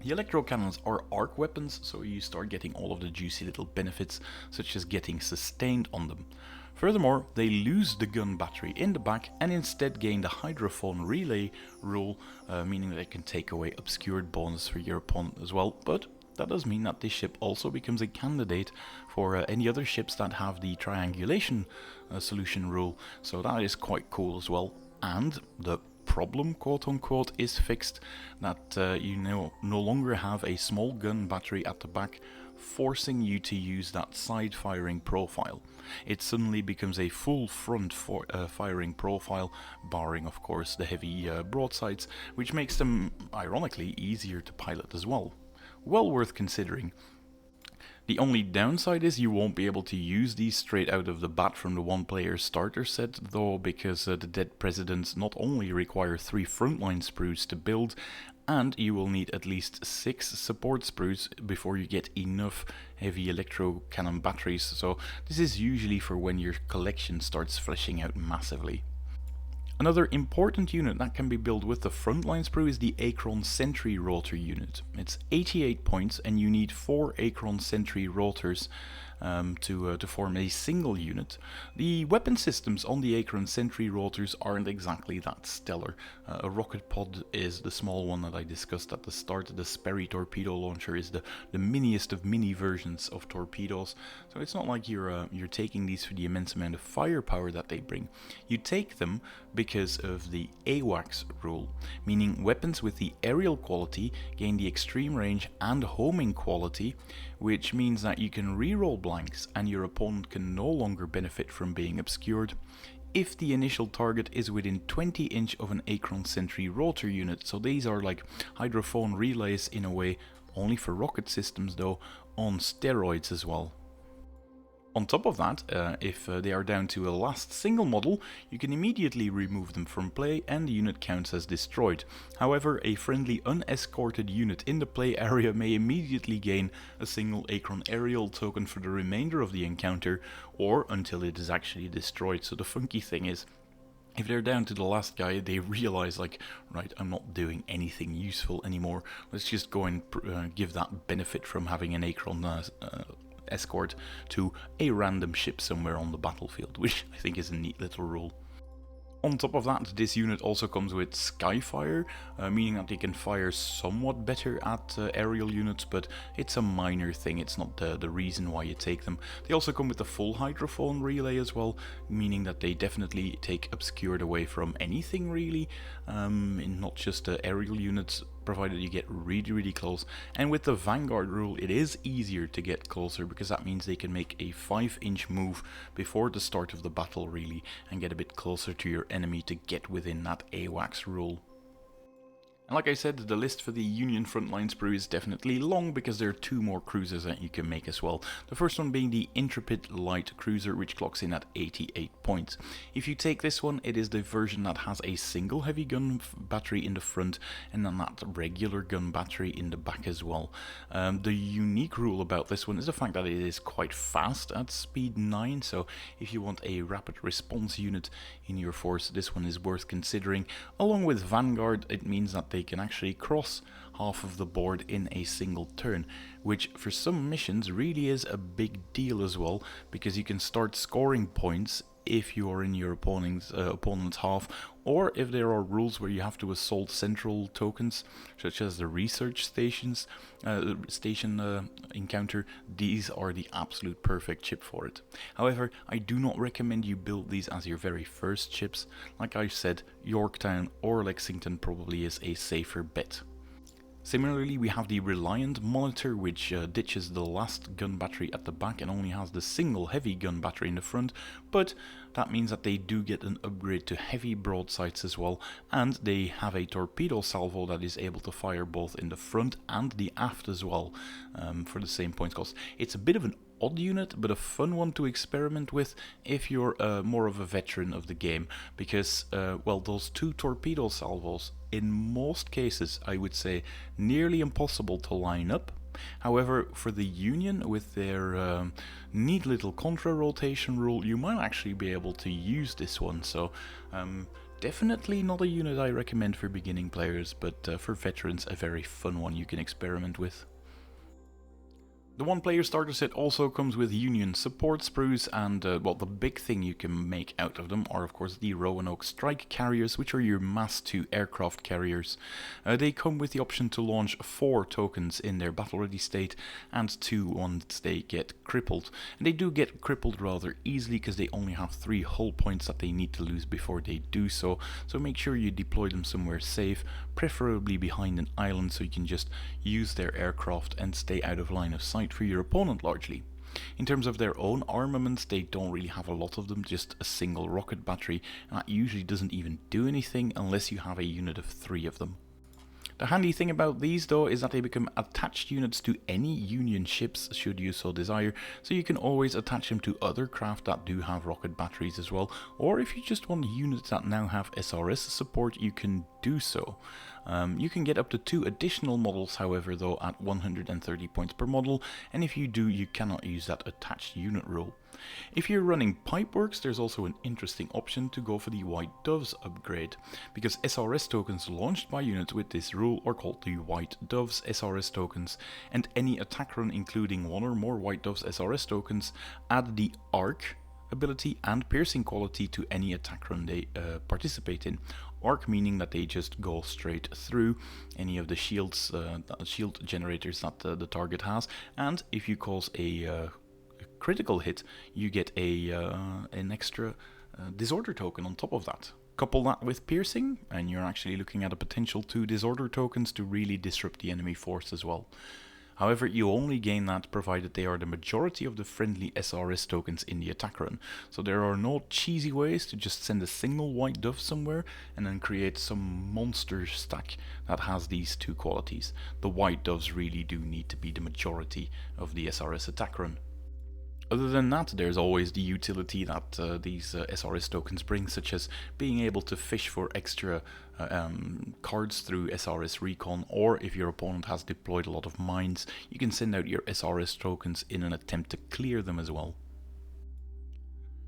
The electro cannons are arc weapons, so you start getting all of the juicy little benefits, such as getting sustained on them. Furthermore, they lose the gun battery in the back and instead gain the hydrophone relay rule, meaning that they can take away obscured bonus for your opponent as well, but that does mean that this ship also becomes a candidate for any other ships that have the triangulation solution rule, so that is quite cool as well. And the problem, quote unquote, is fixed, that you no longer have a small gun battery at the back forcing you to use that side firing profile. It suddenly becomes a full front firing profile, barring of course the heavy broadsides, which makes them ironically easier to pilot as well. Well worth considering. The only downside is you won't be able to use these straight out of the bat from the one player starter set though, because the Dead Presidents not only require 3 frontline sprues to build, and you will need at least 6 support sprues before you get enough heavy electro cannon batteries, so this is usually for when your collection starts fleshing out massively. Another important unit that can be built with the frontline sprue is the Acron Sentry Rotor unit. It's 88 points and you need 4 Acron Sentry Rotors to form a single unit. The weapon systems on the Acron Sentry Rotors aren't exactly that stellar. A rocket pod is the small one that I discussed at the start. The Sperry torpedo launcher is the miniest of mini versions of torpedoes. So it's not like you're taking these for the immense amount of firepower that they bring. You take them because of the AWACS rule, meaning weapons with the aerial quality gain the extreme range and homing quality, which means that you can reroll blanks and your opponent can no longer benefit from being obscured if the initial target is within 20 inch of an Acron Sentry Rotor unit. So these are like hydrophone relays in a way, only for rocket systems though, on steroids as well. On top of that, if they are down to a last single model, you can immediately remove them from play and the unit counts as destroyed. However, a friendly unescorted unit in the play area may immediately gain a single Acron aerial token for the remainder of the encounter, or until it is actually destroyed. So the funky thing is, if they're down to the last guy, they realize like, right, I'm not doing anything useful anymore, let's just go and give that benefit from having an Acron escort to a random ship somewhere on the battlefield, which I think is a neat little rule. On top of that, this unit also comes with Skyfire, meaning that they can fire somewhat better at aerial units, but it's a minor thing, it's not the reason why you take them. They also come with a full hydrophone relay as well, meaning that they definitely take obscured away from anything really, and not just aerial units, provided you get really close. And with the Vanguard rule, it is easier to get closer, because that means they can make a 5-inch move before the start of the battle really, and get a bit closer to your enemy to get within that AWACS rule. And like I said, the list for the Union Frontline sprue is definitely long, because there are 2 more cruisers that you can make as well. The first one being the Intrepid Light Cruiser, which clocks in at 88 points. If you take this one, it is the version that has a single heavy gun battery in the front, and then that regular gun battery in the back as well. The unique rule about this one is the fact that it is quite fast at speed 9, so if you want a rapid response unit in your force, this one is worth considering. Along with Vanguard, it means that they can actually cross half of the board in a single turn, which for some missions really is a big deal as well, because you can start scoring points if you are in your opponent's half, or if there are rules where you have to assault central tokens, such as the research station encounter. These are the absolute perfect ship for it. However, I do not recommend you build these as your very first ships. Like I said, Yorktown or Lexington probably is a safer bet. Similarly, we have the Reliant Monitor, which ditches the last gun battery at the back and only has the single heavy gun battery in the front, but that means that they do get an upgrade to heavy broadsides as well, and they have a torpedo salvo that is able to fire both in the front and the aft as well, for the same points cost. It's a bit of an odd unit, but a fun one to experiment with if you're more of a veteran of the game, because, well, those two torpedo salvos, in most cases, I would say, nearly impossible to line up. However, for the Union, with their neat little contra-rotation rule, you might actually be able to use this one, so definitely not a unit I recommend for beginning players, but for veterans, a very fun one you can experiment with. The one-player starter set also comes with Union support sprues, and well, the big thing you can make out of them are of course the Roanoke strike carriers, which are your mass 2 aircraft carriers. They come with the option to launch 4 tokens in their battle ready state and 2 once they get crippled. And they do get crippled rather easily because they only have 3 hull points that they need to lose before they do so, so make sure you deploy them somewhere safe, preferably behind an island so you can just use their aircraft and stay out of line of sight for your opponent largely. In terms of their own armaments, they don't really have a lot of them, just a single rocket battery, and that usually doesn't even do anything unless you have a unit of 3 of them. The handy thing about these though is that they become attached units to any Union ships should you so desire, so you can always attach them to other craft that do have rocket batteries as well, or if you just want units that now have SRS support, you can do so. You can get up to 2 additional models however though at 130 points per model, and if you do, you cannot use that attached unit rule. If you're running Pipeworks, there's also an interesting option to go for the White Doves upgrade, because SRS tokens launched by units with this rule are called the White Doves SRS tokens, and any attack run including 1 or more White Doves SRS tokens add the arc ability and piercing quality to any attack run they participate in. Arc meaning that they just go straight through any of the shields, shield generators that the target has, and if you cause a critical hit, you get an extra disorder token on top of that. Couple that with piercing, and you're actually looking at a potential 2 disorder tokens to really disrupt the enemy force as well. However, you only gain that provided they are the majority of the friendly SRS tokens in the attack run, so there are no cheesy ways to just send a single White Dove somewhere and then create some monster stack that has these 2 qualities. The White Doves really do need to be the majority of the SRS attack run. Other than that, there's always the utility that these SRS tokens bring, such as being able to fish for extra cards through SRS Recon, or if your opponent has deployed a lot of mines, you can send out your SRS tokens in an attempt to clear them as well.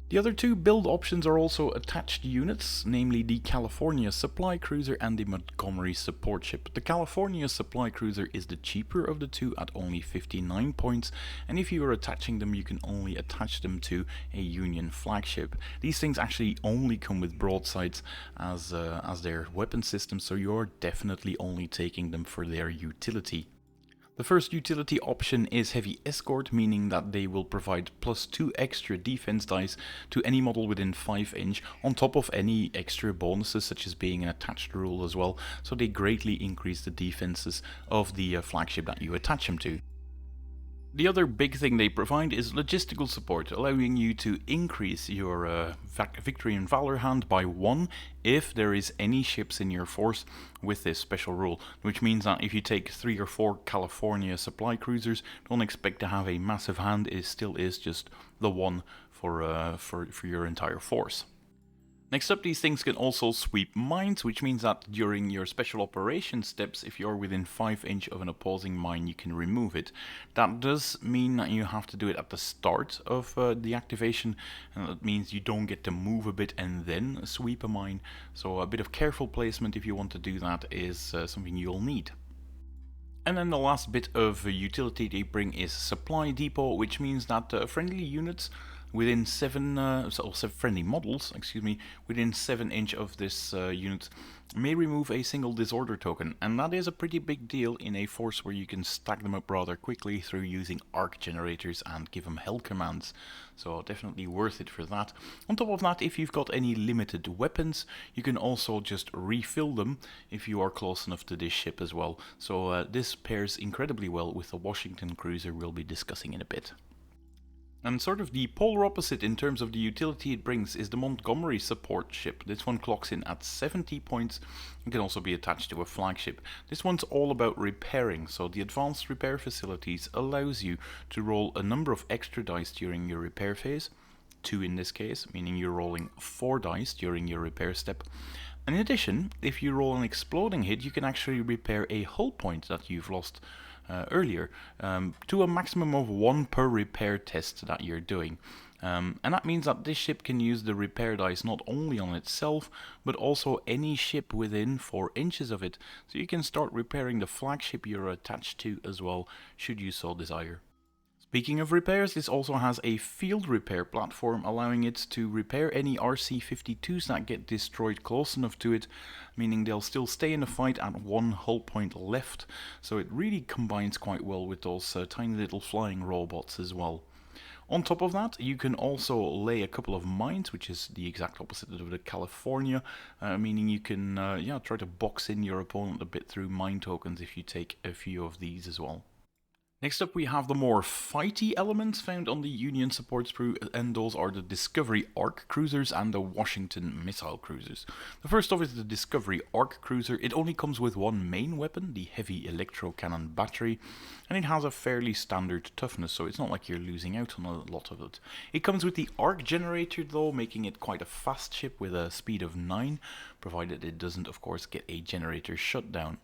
The other 2 build options are also attached units, namely the California Supply Cruiser and the Montgomery Support Ship. The California Supply Cruiser is the cheaper of the 2 at only 59 points, and if you are attaching them, you can only attach them to a Union flagship. These things actually only come with broadsides as their weapon system, so you're definitely only taking them for their utility. The first utility option is Heavy Escort, meaning that they will provide +2 extra defense dice to any model within 5 inch, on top of any extra bonuses such as being an attached rule as well, so they greatly increase the defenses of the flagship that you attach them to. The other big thing they provide is logistical support, allowing you to increase your Victory and Valor hand by 1 if there is any ships in your force with this special rule, which means that if you take 3 or 4 California supply cruisers, don't expect to have a massive hand, it still is just the 1 for your entire force. Next up, these things can also sweep mines, which means that during your special operations steps, if you're within 5 inch of an opposing mine, you can remove it. That does mean that you have to do it at the start of the activation, and that means you don't get to move a bit and then sweep a mine, so a bit of careful placement if you want to do that is something you'll need. And then the last bit of utility they bring is Supply Depot, which means that friendly units within friendly models, excuse me, within 7 inch of this unit may remove a single disorder token, and that is a pretty big deal in a force where you can stack them up rather quickly through using arc generators and give them hell commands. So definitely worth it for that. On top of that, if you've got any limited weapons, you can also just refill them if you are close enough to this ship as well. So this pairs incredibly well with the Washington cruiser we'll be discussing in a bit. And sort of the polar opposite in terms of the utility it brings is the Montgomery support ship. This one clocks in at 70 points and can also be attached to a flagship. This one's all about repairing, so the advanced repair facilities allows you to roll a number of extra dice during your repair phase, 2 in this case, meaning you're rolling 4 dice during your repair step. And in addition, if you roll an exploding hit, you can actually repair a hull point that you've lost earlier, to a maximum of 1 per repair test that you're doing. And that means that this ship can use the repair dice not only on itself, but also any ship within 4 inches of it. So you can start repairing the flagship you're attached to as well, should you so desire. Speaking of repairs, this also has a field repair platform, allowing it to repair any RC-52s that get destroyed close enough to it, meaning they'll still stay in the fight at 1 hull point left, so it really combines quite well with those tiny little flying robots as well. On top of that, you can also lay a couple of mines, which is the exact opposite of the California, meaning you can try to box in your opponent a bit through mine tokens if you take a few of these as well. Next up we have the more fighty elements found on the Union support sprue, and those are the Discovery Arc Cruisers and the Washington Missile Cruisers. The first off is the Discovery Arc Cruiser. It only comes with one main weapon, the heavy electro cannon battery, and it has a fairly standard toughness, so it's not like you're losing out on a lot of it. It comes with the arc generator though, making it quite a fast ship with a speed of 9, provided it doesn't of course get a generator shutdown.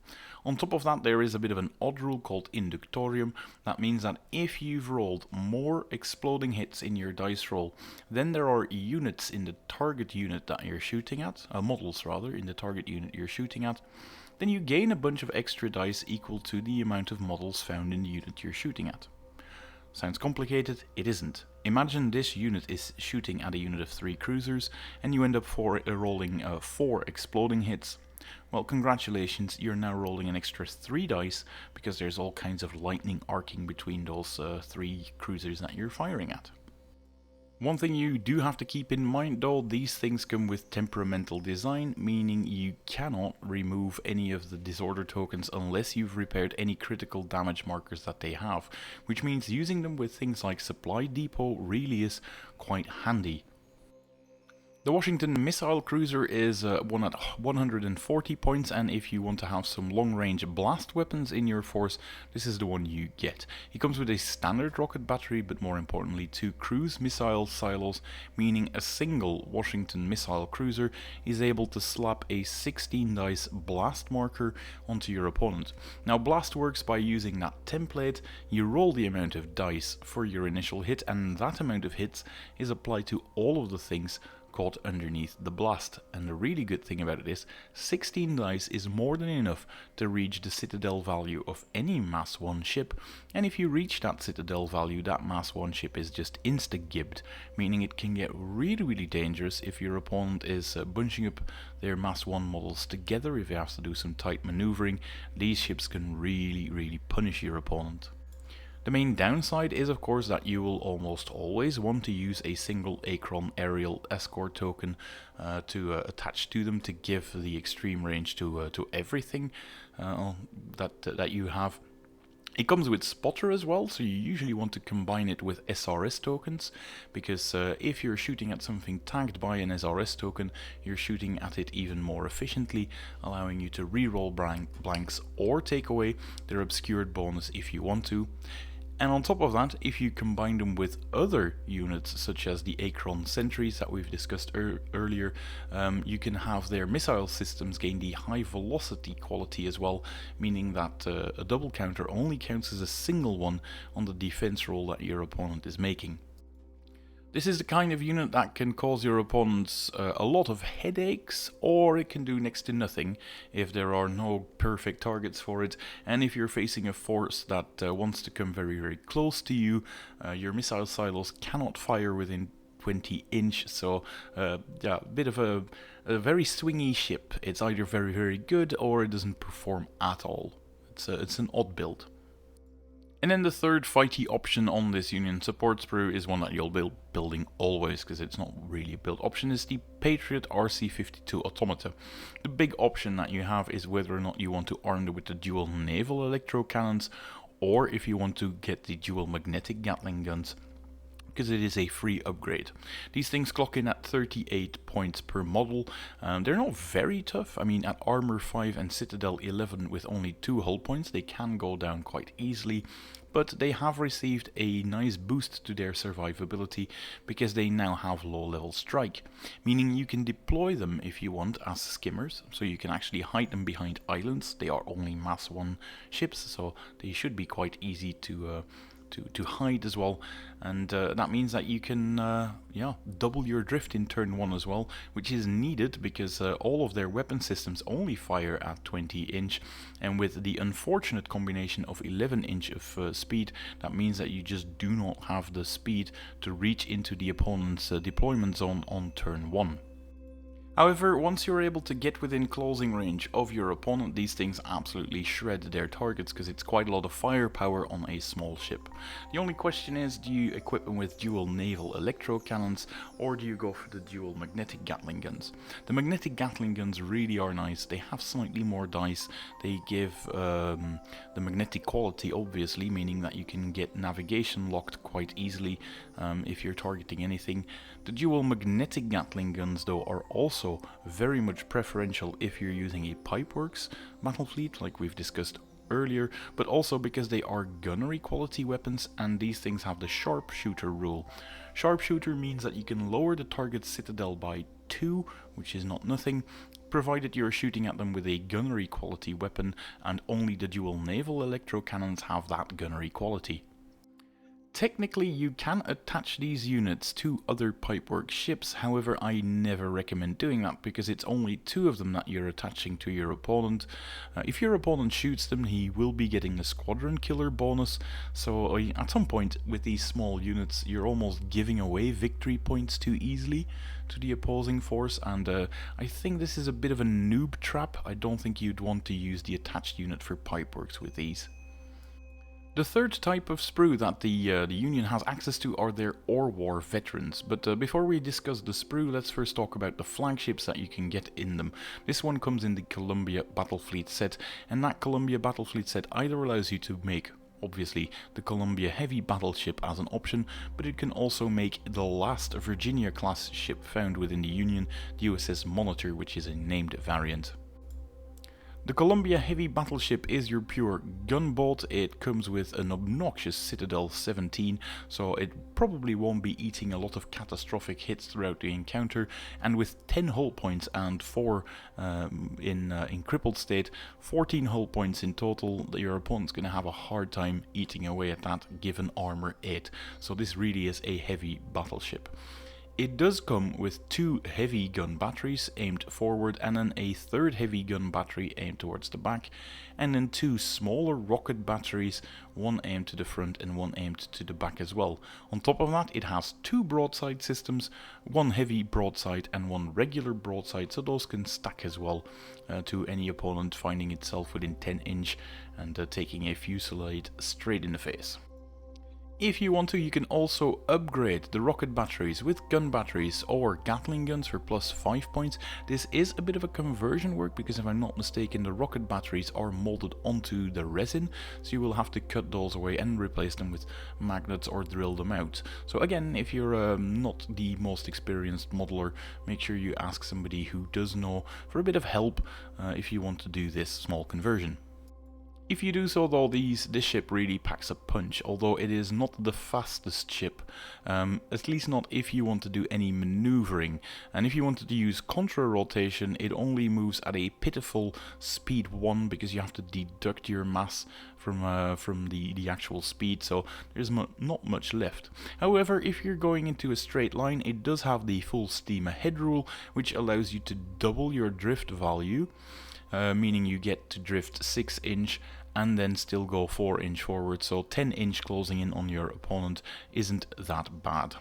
On top of that, there is a bit of an odd rule called Inductorium. That means that if you've rolled more exploding hits in your dice roll, then there are units in the target unit that you're shooting at, models rather, in the target unit you're shooting at, then you gain a bunch of extra dice equal to the amount of models found in the unit you're shooting at. Sounds complicated? It isn't. Imagine this unit is shooting at a unit of 3 cruisers, and you end up rolling 4 exploding hits. Well, congratulations, you're now rolling an extra 3 dice, because there's all kinds of lightning arcing between those 3 cruisers that you're firing at. One thing you do have to keep in mind though, these things come with temperamental design, meaning you cannot remove any of the disorder tokens unless you've repaired any critical damage markers that they have, which means using them with things like Supply Depot really is quite handy. The Washington Missile Cruiser is one at 140 points, and if you want to have some long-range blast weapons in your force, this is the one you get. It comes with a standard rocket battery, but more importantly 2 cruise missile silos, meaning a single Washington Missile Cruiser is able to slap a 16 dice blast marker onto your opponent. Now blast works by using that template. You roll the amount of dice for your initial hit, and that amount of hits is applied to all of the things caught underneath the blast. And the really good thing about it is 16 dice is more than enough to reach the Citadel value of any Mass 1 ship, and if you reach that Citadel value, that Mass 1 ship is just insta-gibbed, meaning it can get really dangerous if your opponent is bunching up their Mass 1 models together. If you have to do some tight maneuvering, these ships can really punish your opponent. The main downside is of course that you will almost always want to use a single Acron aerial escort token to attach to them to give the extreme range to everything that you have. It comes with spotter as well, so you usually want to combine it with SRS tokens, because if you're shooting at something tagged by an SRS token, you're shooting at it even more efficiently, allowing you to reroll blanks or take away their obscured bonus if you want to. And on top of that, if you combine them with other units, such as the Acron sentries that we've discussed earlier, you can have their missile systems gain the high velocity quality as well, meaning that a double counter only counts as a single one on the defense roll that your opponent is making. This is the kind of unit that can cause your opponents a lot of headaches, or it can do next to nothing if there are no perfect targets for it, and if you're facing a force that wants to come very close to you, your missile silos cannot fire within 20 inch, so yeah, a bit of a very swingy ship. It's either very, very good or it doesn't perform at all. It's an odd build. And then the third fighty option on this Union support sprue is one that you'll be building always, because it's not really a build option, is the Patriot RC-52 Automata. The big option that you have is whether or not you want to arm it with the dual naval electro cannons, or if you want to get the dual magnetic Gatling guns, because it is a free upgrade. These things clock in at 38 points per model. They're not very tough. I mean, at Armor 5 and Citadel 11 with only 2 hull points, they can go down quite easily, but they have received a nice boost to their survivability because they now have low-level strike, meaning you can deploy them if you want as skimmers, so you can actually hide them behind islands. They are only Mass 1 ships, so they should be quite easy to hide as well, and that means that you can yeah, double your drift in turn 1 as well, which is needed because all of their weapon systems only fire at 20 inch, and with the unfortunate combination of 11 inch of speed, that means that you just do not have the speed to reach into the opponent's deployment zone on turn 1. However, once you're able to get within closing range of your opponent, these things absolutely shred their targets because it's quite a lot of firepower on a small ship. The only question is, do you equip them with dual naval electro cannons, or do you go for the dual magnetic Gatling guns? The magnetic Gatling guns really are nice. They have slightly more dice. They give the magnetic quality, obviously, meaning that you can get navigation locked quite easily if you're targeting anything. The dual magnetic Gatling guns, though, are also very much preferential if you're using a Pipeworks Battlefleet, like we've discussed earlier, but also because they are gunnery quality weapons, and these things have the sharpshooter rule. Sharpshooter means that you can lower the target's citadel by 2, which is not nothing, provided you're shooting at them with a gunnery quality weapon, and only the dual naval electro cannons have that gunnery quality. Technically, you can attach these units to other Pipeworks ships, however I never recommend doing that because it's only 2 of them that you're attaching to your opponent. If your opponent shoots them, he will be getting the squadron killer bonus, so at some point with these small units you're almost giving away victory points too easily to the opposing force, and I think this is a bit of a noob trap. I don't think you'd want to use the attached unit for Pipeworks with these. The third type of sprue that the Union has access to are their War veterans, but before we discuss the sprue, let's first talk about the flagships that you can get in them. This one comes in the Columbia Battlefleet set, and that Columbia Battlefleet set either allows you to make, obviously, the Columbia Heavy battleship as an option, but it can also make the last Virginia class ship found within the Union, the USS Monitor, which is a named variant. The Columbia Heavy battleship is your pure gunboat. It comes with an obnoxious Citadel 17, so it probably won't be eating a lot of catastrophic hits throughout the encounter, and with 10 hull points and 4 in crippled state, 14 hull points in total, your opponent's going to have a hard time eating away at that given armor 8, so this really is a heavy battleship. It does come with 2 heavy gun batteries aimed forward, and then a 3rd heavy gun battery aimed towards the back, and then 2 smaller rocket batteries, one aimed to the front and one aimed to the back as well. On top of that, it has 2 broadside systems, 1 heavy broadside and 1 regular broadside, so those can stack as well to any opponent finding itself within 10 inch and taking a fusillade straight in the face. If you want to, you can also upgrade the rocket batteries with gun batteries or Gatling guns for plus 5 points. This is a bit of a conversion work because if I'm not mistaken, the rocket batteries are molded onto the resin, so you will have to cut those away and replace them with magnets or drill them out. So again, if you're not the most experienced modeler, make sure you ask somebody who does know for a bit of help if you want to do this small conversion. If you do so though, this ship really packs a punch, although it is not the fastest ship, at least not if you want to do any maneuvering, and if you wanted to use contra-rotation, it only moves at a pitiful speed 1 because you have to deduct your mass from the actual speed, so there's not much left. However, if you're going into a straight line, it does have the full steam ahead rule, which allows you to double your drift value, meaning you get to drift 6 inch and then still go 4 inch forward, so 10 inch closing in on your opponent isn't that bad.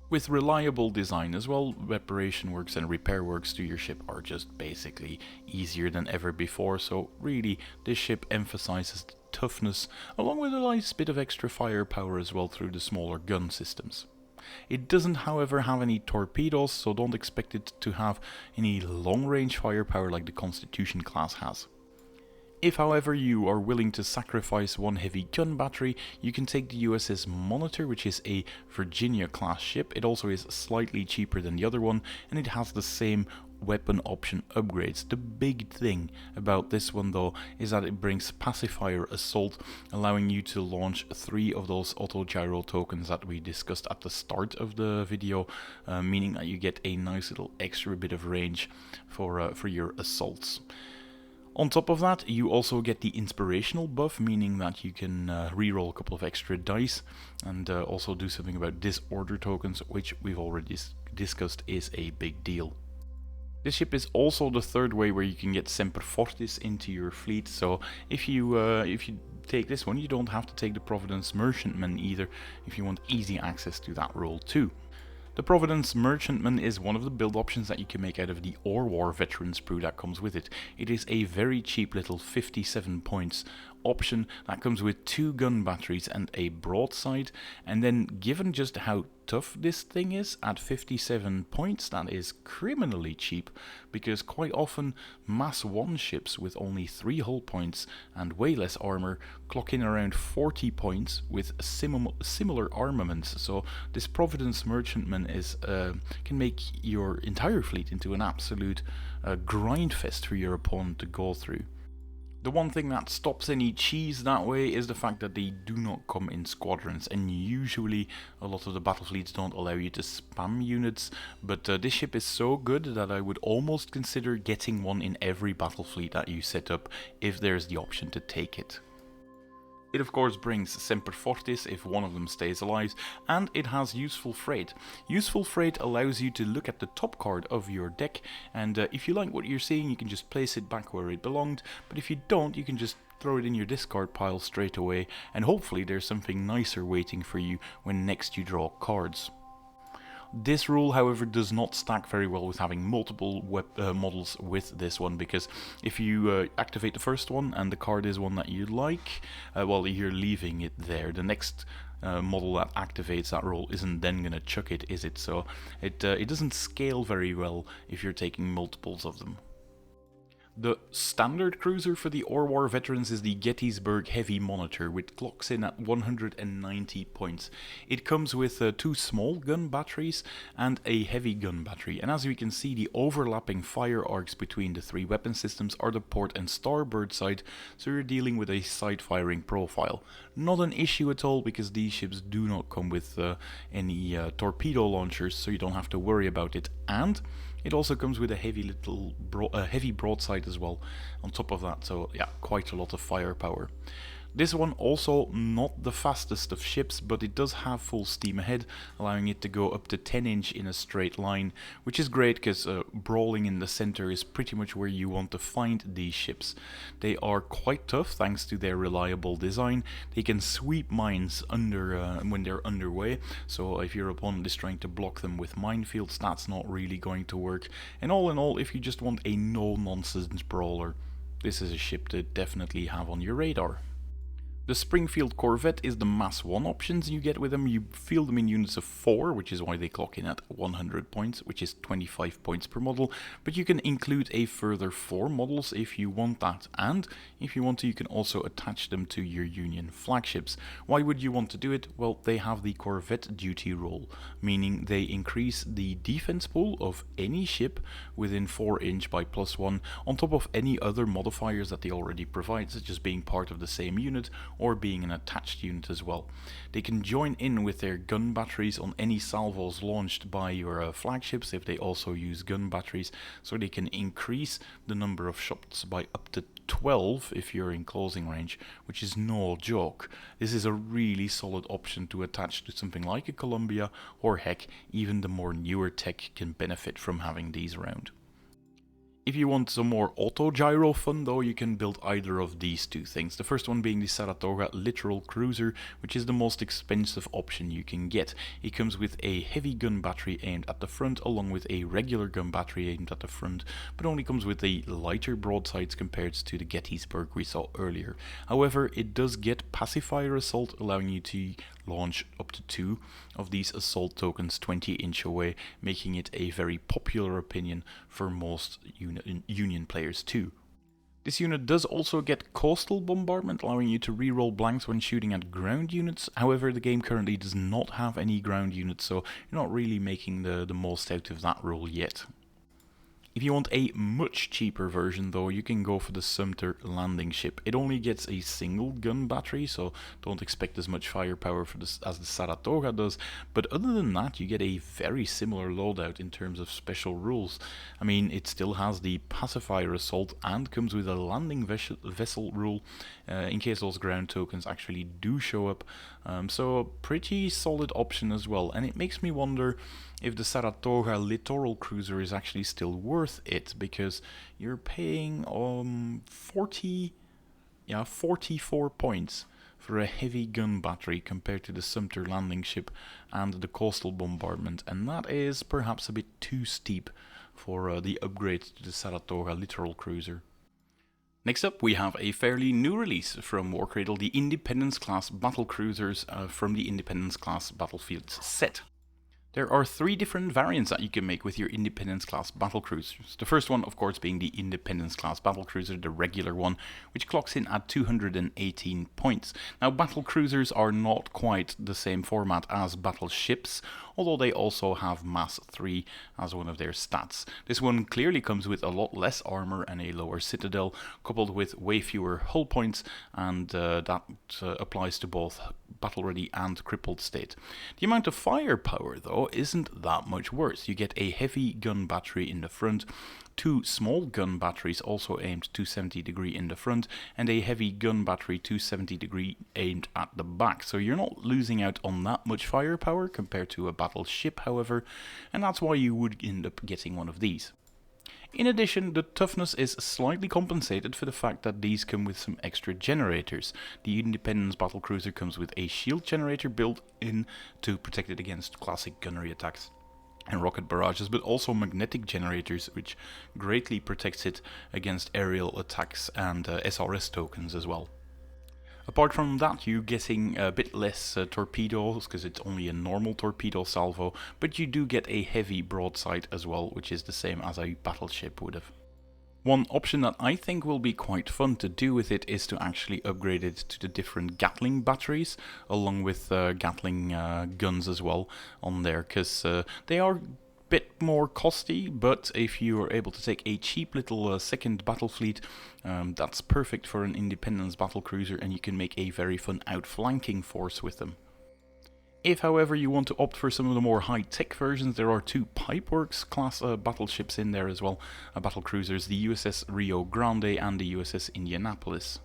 With reliable design as well, reparation works and repair works to your ship are just basically easier than ever before, so really this ship emphasizes the toughness along with a nice bit of extra firepower as well through the smaller gun systems. It doesn't however have any torpedoes, so don't expect it to have any long-range firepower like the Constitution class has. If however you are willing to sacrifice one heavy gun battery, you can take the USS Monitor, which is a Virginia class ship. It also is slightly cheaper than the other one, and it has the same weapon option upgrades. The big thing about this one though is that it brings pacifier assault, allowing you to launch 3 of those auto gyro tokens that we discussed at the start of the video, meaning that you get a nice little extra bit of range for your assaults. On top of that, you also get the inspirational buff, meaning that you can reroll a couple of extra dice and also do something about disorder tokens, which we've already discussed is a big deal. This ship is also the third way where you can get Semper Fortis into your fleet, so if you take this one, you don't have to take the Providence Merchantman either, if you want easy access to that role too. The Providence Merchantman is one of the build options that you can make out of the War Veteran sprue that comes with it. It is a very cheap little 57 points option that comes with 2 gun batteries and a broadside, and then given just how tough this thing is at 57 points, that is criminally cheap, because quite often mass 1 ships with only 3 hull points and way less armor clock in around 40 points with similar armaments. So this Providence Merchantman is can make your entire fleet into an absolute grind fest for your opponent to go through. The one thing that stops any cheese that way is the fact that they do not come in squadrons, and usually a lot of the battle fleets don't allow you to spam units, but this ship is so good that I would almost consider getting one in every battle fleet that you set up if there's the option to take it. It of course brings Semper Fortis if one of them stays alive, and it has Useful Freight. Useful Freight allows you to look at the top card of your deck, and if you like what you're seeing you can just place it back where it belonged, but if you don't you can just throw it in your discard pile straight away, and hopefully there's something nicer waiting for you when next you draw cards. This rule, however, does not stack very well with having multiple models with this one, because if you activate the first one and the card is one that you like, well, you're leaving it there. The next model that activates that rule isn't then going to chuck it, is it? So it doesn't scale very well if you're taking multiples of them. The standard cruiser for the War veterans is the Gettysburg Heavy Monitor, which clocks in at 190 points. It comes with 2 small gun batteries and a heavy gun battery, and as we can see, the overlapping fire arcs between the 3 weapon systems are the port and starboard side, so you're dealing with a side-firing profile. Not an issue at all, because these ships do not come with any torpedo launchers, so you don't have to worry about it, and it also comes with a heavy broadside as well on top of that, so yeah, quite a lot of firepower. This one also not the fastest of ships, but it does have full steam ahead, allowing it to go up to 10" in a straight line, which is great because brawling in the center is pretty much where you want to find these ships. They are quite tough thanks to their reliable design. They can sweep mines when they're underway, so if your opponent is trying to block them with minefields, that's not really going to work. And all in all, if you just want a no-nonsense brawler, this is a ship to definitely have on your radar. The Springfield Corvette is the Mass 1 options you get with them. You field them in units of 4, which is why they clock in at 100 points, which is 25 points per model, but you can include a further 4 models if you want that, and if you want to you can also attach them to your Union flagships. Why would you want to do it? Well, they have the Corvette duty role, meaning they increase the defense pool of any ship within 4" by +1, on top of any other modifiers that they already provide, such as being part of the same unit, or being an attached unit as well. They can join in with their gun batteries on any salvos launched by your flagships if they also use gun batteries, so they can increase the number of shots by up to 12 if you're in closing range, which is no joke. This is a really solid option to attach to something like a Columbia, or heck, even the more newer tech can benefit from having these around. If you want some more auto-gyro fun though, you can build either of these two things. The first one being the Saratoga Littoral Cruiser, which is the most expensive option you can get. It comes with a heavy gun battery aimed at the front, along with a regular gun battery aimed at the front, but only comes with a lighter broadsides compared to the Gettysburg we saw earlier. However, it does get pacifier assault, allowing you to launch up to 2 of these assault tokens 20 inch away, making it a very popular opinion for most Union players too. This unit does also get coastal bombardment, allowing you to reroll blanks when shooting at ground units. However, the game currently does not have any ground units, so you're not really making the most out of that rule yet. If you want a much cheaper version though, you can go for the Sumter landing ship. It only gets a single gun battery, so don't expect as much firepower for this as the Saratoga does, but other than that you get a very similar loadout in terms of special rules. I mean, it still has the pacifier assault and comes with a landing vessel rule in case those ground tokens actually do show up, so a pretty solid option as well. And it makes me wonder if the Saratoga Littoral Cruiser is actually still worth it, because you're paying 44 points for a heavy gun battery compared to the Sumter landing ship and the coastal bombardment, and that is perhaps a bit too steep for the upgrade to the Saratoga Littoral Cruiser. Next up, we have a fairly new release from Warcradle, the Independence class battle cruisers from the Independence class Battlefields set. There are 3 different variants that you can make with your Independence class battlecruisers. The first one, of course, being the Independence class battlecruiser, the regular one, which clocks in at 218 points. Now, battlecruisers are not quite the same format as battleships, although they also have mass 3 as one of their stats. This one clearly comes with a lot less armor and a lower citadel, coupled with way fewer hull points, and that applies to both battle ready and crippled state. The amount of firepower though isn't that much worse. You get a heavy gun battery in the front, 2 small gun batteries also aimed 270 degree in the front, and a heavy gun battery 270 degree aimed at the back. So you're not losing out on that much firepower compared to a battleship, however, and that's why you would end up getting one of these. In addition, the toughness is slightly compensated for the fact that these come with some extra generators. The Independence battlecruiser comes with a shield generator built in to protect it against classic gunnery attacks and rocket barrages, but also magnetic generators, which greatly protects it against aerial attacks and SRS tokens as well. Apart from that, you're getting a bit less torpedoes, because it's only a normal torpedo salvo, but you do get a heavy broadside as well, which is the same as a battleship would have. One option that I think will be quite fun to do with it is to actually upgrade it to the different Gatling batteries, along with Gatling guns as well on there, because they are bit more costly, but if you are able to take a cheap little second battle fleet, that's perfect for an Independence battlecruiser, and you can make a very fun outflanking force with them. If, however, you want to opt for some of the more high-tech versions, there are 2 Pipeworks class battleships in there as well, battlecruisers, the USS Rio Grande and the USS Indianapolis.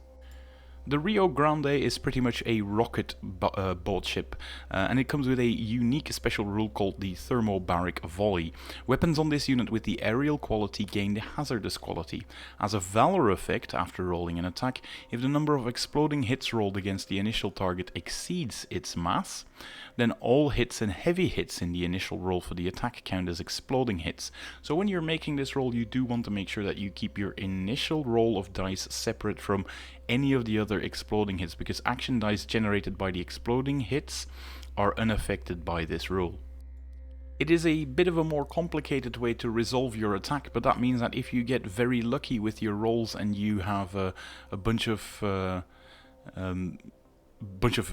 The Rio Grande is pretty much a rocket boat ship, and it comes with a unique special rule called the Thermobaric Volley. Weapons on this unit with the aerial quality gain the hazardous quality. As a valor effect, after rolling an attack, if the number of exploding hits rolled against the initial target exceeds its mass, then all hits and heavy hits in the initial roll for the attack count as exploding hits. So when you're making this roll, you do want to make sure that you keep your initial roll of dice separate from any of the other exploding hits, because action dice generated by the exploding hits are unaffected by this rule. It is a bit of a more complicated way to resolve your attack, but that means that if you get very lucky with your rolls and you have a bunch of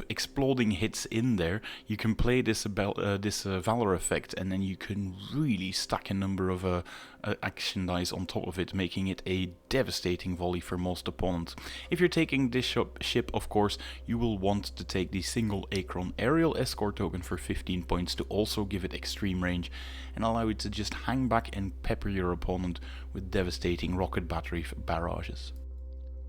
exploding hits in there, you can play this Valor effect, and then you can really stack a number of action dice on top of it, making it a devastating volley for most opponents. If you're taking this ship, of course, you will want to take the single Acron aerial escort token for 15 points to also give it extreme range and allow it to just hang back and pepper your opponent with devastating rocket battery barrages.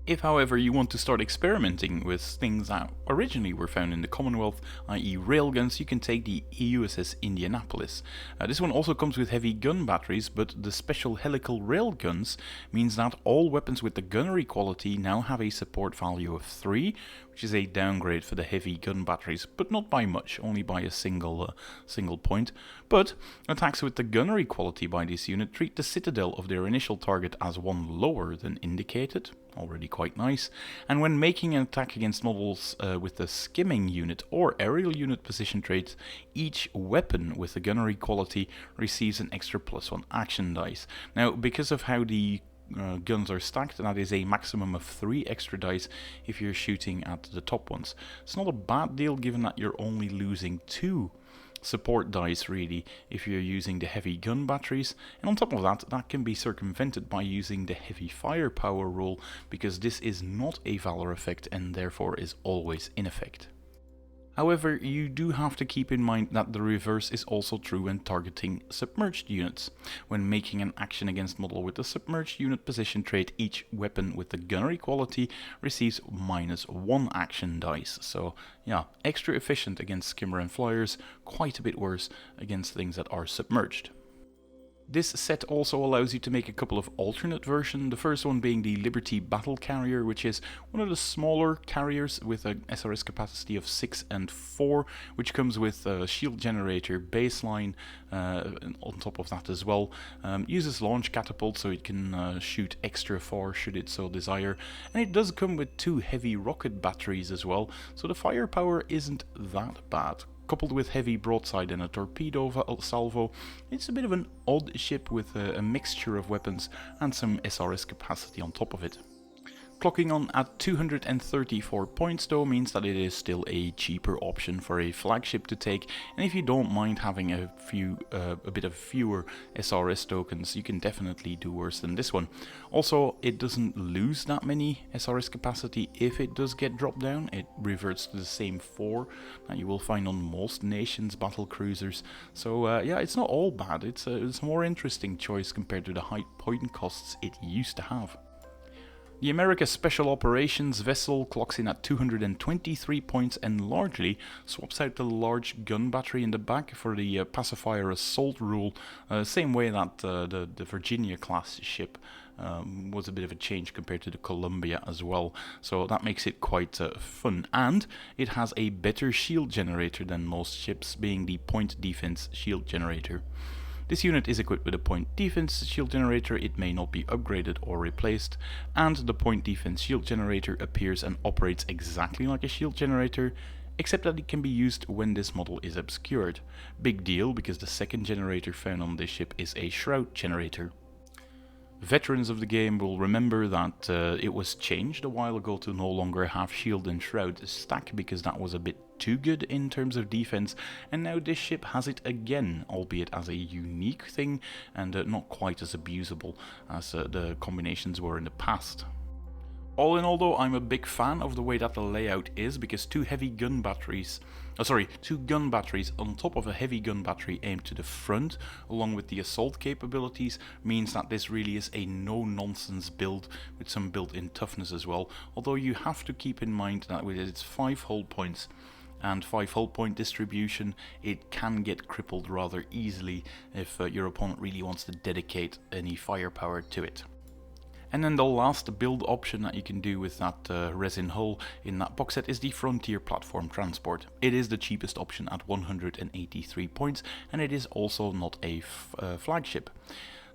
If, however, you want to start experimenting with things that originally were found in the Commonwealth, i.e. railguns, you can take the USS Indianapolis. This one also comes with heavy gun batteries, but the special helical railguns means that all weapons with the gunnery quality now have a support value of 3, which is a downgrade for the heavy gun batteries, but not by much, only by a single point. But attacks with the gunnery quality by this unit treat the citadel of their initial target as one lower than indicated, already quite nice, and when making an attack against models with the skimming unit or aerial unit position traits, each weapon with the gunnery quality receives an extra +1 action dice. Now, because of how the guns are stacked, that is a maximum of 3 extra dice if you're shooting at the top ones. It's not a bad deal given that you're only losing 2 support dice really if you're using the heavy gun batteries, and on top of that, that can be circumvented by using the heavy firepower rule, because this is not a valor effect and therefore is always in effect. However, you do have to keep in mind that the reverse is also true when targeting submerged units. When making an action against model with the submerged unit position trait, each weapon with the gunnery quality receives -1 action dice. So yeah, extra efficient against skimmer and flyers, quite a bit worse against things that are submerged. This set also allows you to make a couple of alternate versions, the first one being the Liberty Battle Carrier, which is one of the smaller carriers with an SRS capacity of 6 and 4, which comes with a shield generator baseline on top of that as well. Uses launch catapult so it can shoot extra far should it so desire, and it does come with 2 heavy rocket batteries as well, so the firepower isn't that bad. Coupled with heavy broadside and a torpedo salvo, it's a bit of an odd ship with a mixture of weapons and some SRS capacity on top of it. Clocking on at 234 points though means that it is still a cheaper option for a flagship to take, and if you don't mind having a bit of fewer SRS tokens, you can definitely do worse than this one. Also, it doesn't lose that many SRS capacity if it does get dropped down. It reverts to the same 4 that you will find on most nations' battle cruisers. So yeah, it's not all bad. It's a more interesting choice compared to the high point costs it used to have. The America Special Operations vessel clocks in at 223 points and largely swaps out the large gun battery in the back for the pacifier assault rule, same way that the Virginia class ship was a bit of a change compared to the Columbia as well, so that makes it quite fun, and it has a better shield generator than most ships, being the point defense shield generator. This unit is equipped with a point defense shield generator. It may not be upgraded or replaced, and the point defense shield generator appears and operates exactly like a shield generator, except that it can be used when this model is obscured. Big deal, because the second generator found on this ship is a shroud generator. Veterans of the game will remember that it was changed a while ago to no longer have shield and shroud stack, because that was a bit too good in terms of defense, and now this ship has it again, albeit as a unique thing and not quite as abusable as the combinations were in the past. All in all though, I'm a big fan of the way that the layout is, because 2 gun batteries on top of a heavy gun battery aimed to the front, along with the assault capabilities, means that this really is a no-nonsense build with some built-in toughness as well, although you have to keep in mind that with its 5 hull points and 5 hull point distribution, it can get crippled rather easily if your opponent really wants to dedicate any firepower to it. And then the last build option that you can do with that resin hull in that box set is the Frontier Platform Transport. It is the cheapest option at 183 points, and it is also not a flagship.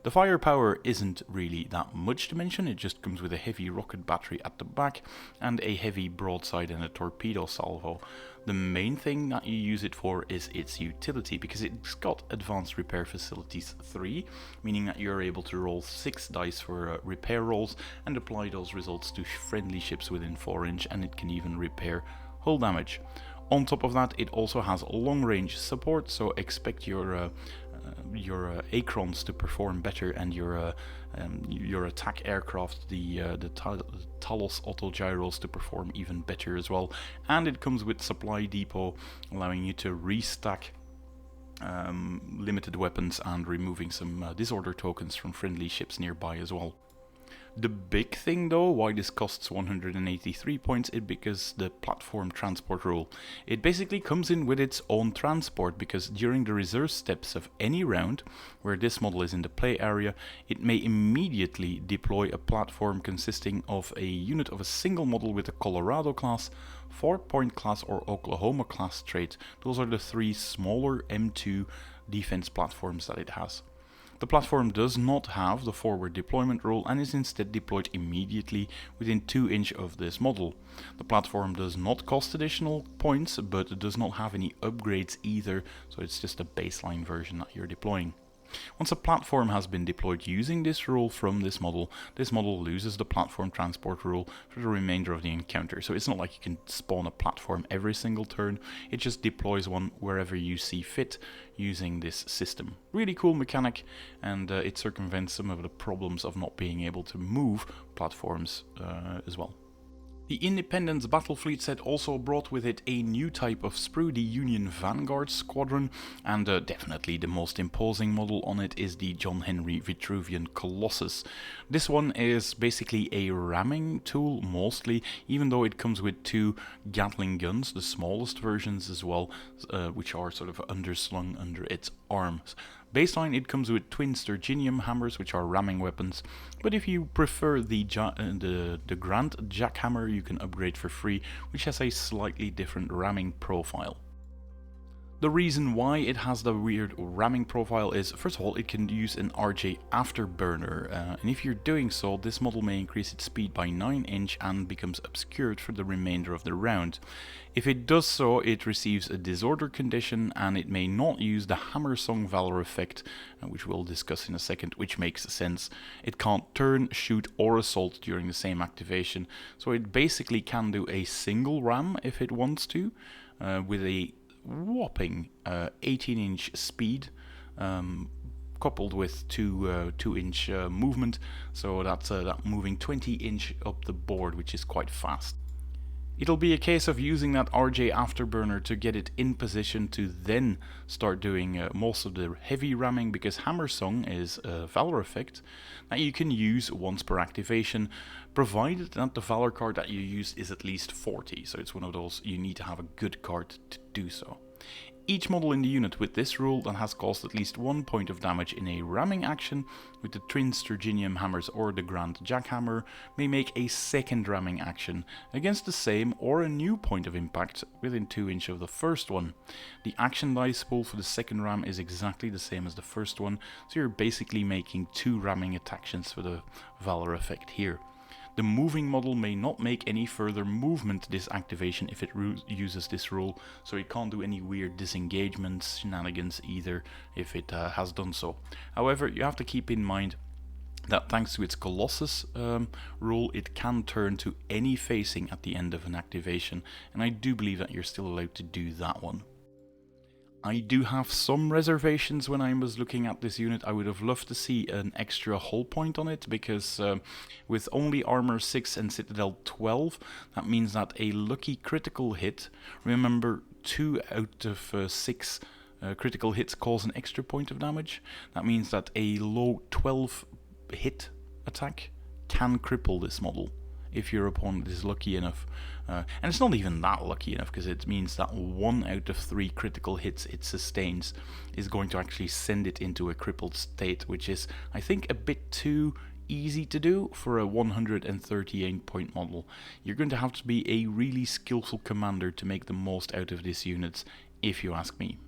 The firepower isn't really that much to mention, it just comes with a heavy rocket battery at the back and a heavy broadside and a torpedo salvo. The main thing that you use it for is its utility, because it's got Advanced Repair Facilities 3, meaning that you're able to roll 6 dice for repair rolls and apply those results to friendly ships within 4 inch, and it can even repair hull damage. On top of that, it also has long range support, so expect your Acrons to perform better, and your attack aircraft, the Talos autogyros, to perform even better as well. And it comes with supply depot, allowing you to restack limited weapons and removing some disorder tokens from friendly ships nearby as well. The big thing though, why this costs 183 points, is because the platform transport rule. It basically comes in with its own transport, because during the reserve steps of any round, where this model is in the play area, it may immediately deploy a platform consisting of a unit of a single model with a Colorado class, 4-point class or Oklahoma class trait. Those are the 3 smaller M2 defense platforms that it has. The platform does not have the forward deployment rule and is instead deployed immediately within 2 inch of this model. The platform does not cost additional points, but it does not have any upgrades either, so it's just a baseline version that you're deploying. Once a platform has been deployed using this rule from this model loses the platform transport rule for the remainder of the encounter. So it's not like you can spawn a platform every single turn, it just deploys one wherever you see fit using this system. Really cool mechanic, and it circumvents some of the problems of not being able to move platforms as well. The Independence Battlefleet set also brought with it a new type of sprue, the Union Vanguard Squadron, and definitely the most imposing model on it is the John Henry Vitruvian Colossus. This one is basically a ramming tool mostly, even though it comes with 2 Gatling guns, the smallest versions as well, which are sort of underslung under its arms. Baseline, it comes with twin Sturginium hammers, which are ramming weapons, but if you prefer the Grand Jackhammer, you can upgrade for free, which has a slightly different ramming profile. The reason why it has the weird ramming profile is, first of all, it can use an RJ afterburner, and if you're doing so, this model may increase its speed by 9 inch and becomes obscured for the remainder of the round. If it does so, it receives a disorder condition, and it may not use the Hammer Song Valor effect, which we'll discuss in a second, which makes sense. It can't turn, shoot or assault during the same activation, so it basically can do a single ram if it wants to, with a whopping 18 inch speed, coupled with 2 inch movement, so that's that moving 20 inch up the board, which is quite fast. It'll be a case of using that RJ afterburner to get it in position to then start doing most of the heavy ramming, because Hammer Song is a Valor effect that you can use once per activation, provided that the Valor card that you use is at least 40, so it's one of those you need to have a good card to do so. Each model in the unit with this rule that has caused at least 1 point of damage in a ramming action with the twin Sturginium hammers or the Grand Jackhammer may make a second ramming action against the same or a new point of impact within 2 inch of the first one. The action dice pool for the second ram is exactly the same as the first one, so you're basically making 2 ramming actions for the Valor effect here. The moving model may not make any further movement this activation if it uses this rule, so it can't do any weird disengagements, shenanigans either if it has done so. However, you have to keep in mind that thanks to its Colossus rule, it can turn to any facing at the end of an activation, and I do believe that you're still allowed to do that one. I do have some reservations when I was looking at this unit. I would have loved to see an extra hull point on it, because with only armor 6 and citadel 12, that means that a lucky critical hit, remember 2 out of 6 critical hits cause an extra point of damage, that means that a low 12 hit attack can cripple this model if your opponent is lucky enough. And it's not even that lucky enough, because it means that 1 out of 3 critical hits it sustains is going to actually send it into a crippled state, which is, I think, a bit too easy to do for a 138 point model. You're going to have to be a really skillful commander to make the most out of this unit, if you ask me.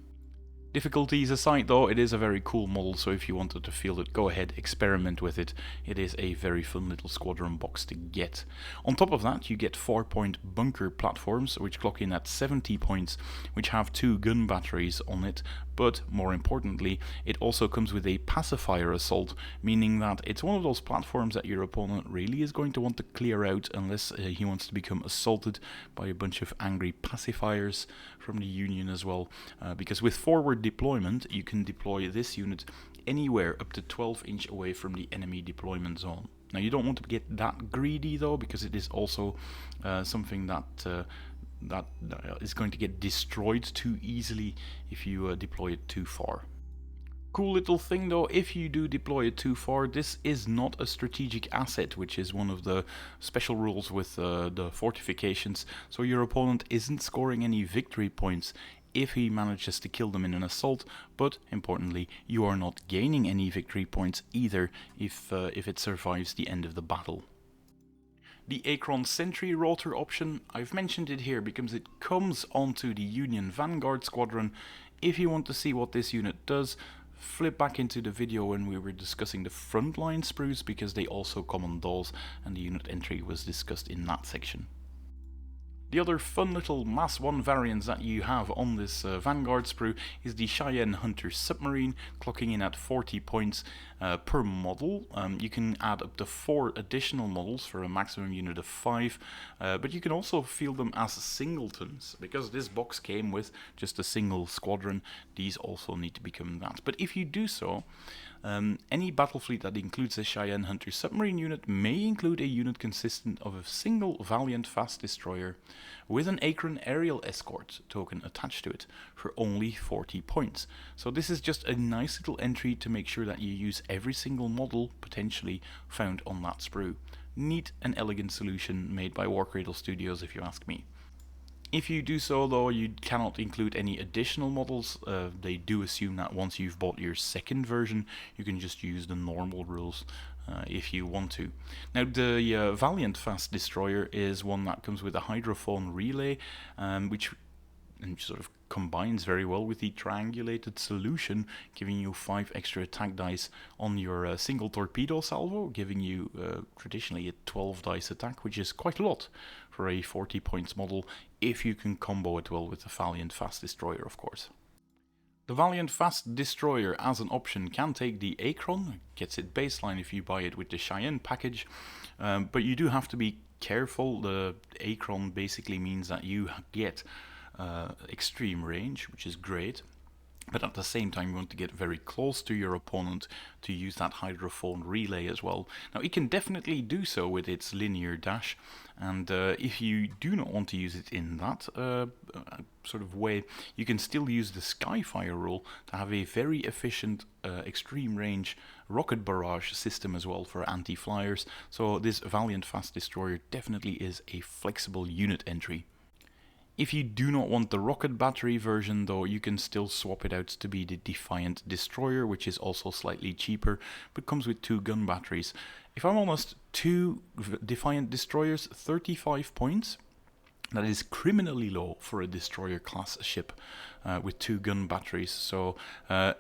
Difficulties aside though, it is a very cool model, so if you wanted to field it, go ahead, experiment with it. It is a very fun little squadron box to get. On top of that, you get 4-point bunker platforms, which clock in at 70 points, which have 2 gun batteries on it, but more importantly, it also comes with a pacifier assault, meaning that it's one of those platforms that your opponent really is going to want to clear out unless he wants to become assaulted by a bunch of angry pacifiers from the Union as well, because with forward deployment, you can deploy this unit anywhere up to 12 inch away from the enemy deployment zone. Now, you don't want to get that greedy though, because it is also something that is going to get destroyed too easily if you deploy it too far. Cool little thing though, if you do deploy it too far, this is not a strategic asset, which is one of the special rules with the fortifications, so your opponent isn't scoring any victory points if he manages to kill them in an assault, but importantly, you are not gaining any victory points either if it survives the end of the battle. The Acron Sentry Rotor option, I've mentioned it here because it comes onto the Union Vanguard Squadron. If you want to see what this unit does, flip back into the video when we were discussing the Frontline sprues, because they also come on those and the unit entry was discussed in that section. The other fun little Mass 1 variant that you have on this Vanguard sprue is the Cheyenne Hunter Submarine, clocking in at 40 points per model. You can add up to 4 additional models for a maximum unit of 5, but you can also field them as singletons. Because this box came with just a single squadron, these also need to become that. But if you do so, any battlefleet that includes a Cheyenne Hunter Submarine unit may include a unit consistent of a single Valiant fast destroyer with an Acron aerial escort token attached to it for only 40 points. So this is just a nice little entry to make sure that you use every single model potentially found on that sprue. Neat and elegant solution made by Warcradle Studios, if you ask me. If you do so though, you cannot include any additional models. They do assume that once you've bought your second version, you can just use the normal rules if you want to. Now the Valiant Fast Destroyer is one that comes with a hydrophone relay, which sort of combines very well with the triangulated solution, giving you 5 extra attack dice on your single torpedo salvo, giving you traditionally a 12 dice attack, which is quite a lot for a 40 points model, if you can combo it well with the Valiant Fast Destroyer, of course. The Valiant Fast Destroyer as an option can take the Acron, gets it baseline if you buy it with the Cheyenne package, but you do have to be careful. The Acron basically means that you get extreme range, which is great, but at the same time you want to get very close to your opponent to use that hydrophone relay as well. Now it can definitely do so with its linear dash, and if you do not want to use it in that sort of way, you can still use the Skyfire rule to have a very efficient extreme range rocket barrage system as well for anti-flyers. So this Valiant Fast Destroyer definitely is a flexible unit entry. If you do not want the rocket battery version though, you can still swap it out to be the Defiant Destroyer, which is also slightly cheaper, but comes with 2 gun batteries. If I'm honest, 2 Defiant Destroyers, 35 points. That is criminally low for a destroyer class ship with 2 gun batteries, so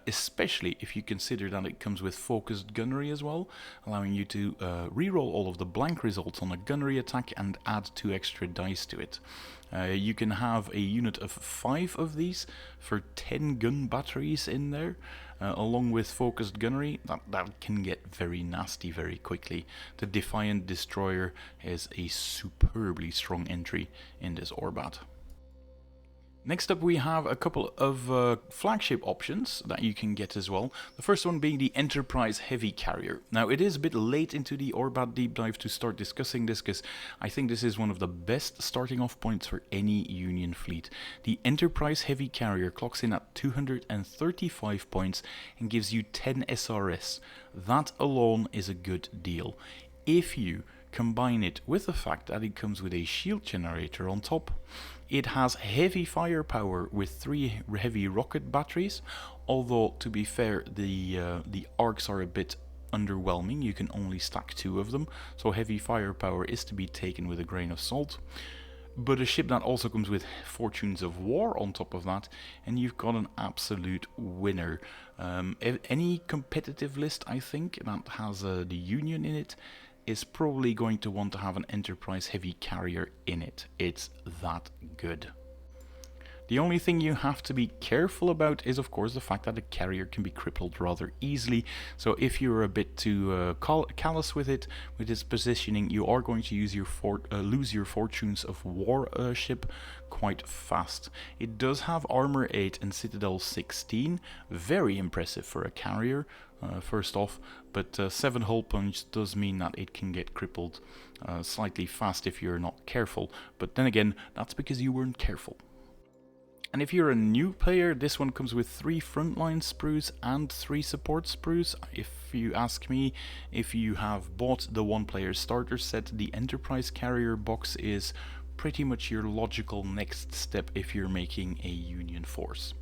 especially if you consider that it comes with focused gunnery as well, allowing you to reroll all of the blank results on a gunnery attack and add 2 extra dice to it. You can have a unit of 5 of these for 10 gun batteries in there, along with focused gunnery. That can get very nasty very quickly. The Defiant Destroyer is a superbly strong entry in this ORBAT. Next up we have a couple of flagship options that you can get as well. The first one being the Enterprise Heavy Carrier. Now it is a bit late into the ORBAT deep dive to start discussing this, because I think this is one of the best starting off points for any Union fleet. The Enterprise Heavy Carrier clocks in at 235 points and gives you 10 SRS. That alone is a good deal. If you combine it with the fact that it comes with a shield generator on top, it has heavy firepower with 3 heavy rocket batteries, although to be fair the arcs are a bit underwhelming. You can only stack 2 of them, so heavy firepower is to be taken with a grain of salt. But a ship that also comes with Fortunes of War on top of that, and you've got an absolute winner. Any competitive list, I think, that has the Union in it is probably going to want to have an Enterprise Heavy Carrier in it. It's that good. The only thing you have to be careful about is of course the fact that a carrier can be crippled rather easily, so if you're a bit too callous with its positioning, you are going to use your lose your Fortunes of War ship quite fast. It does have Armor 8 and Citadel 16, very impressive for a carrier, first off, but 7 hull punch does mean that it can get crippled slightly fast if you're not careful, but then again, that's because you weren't careful. And if you're a new player, this one comes with 3 frontline sprues and 3 support sprues. If you ask me, if you have bought the 1-player starter set, the Enterprise Carrier box is pretty much your logical next step if you're making a Union force.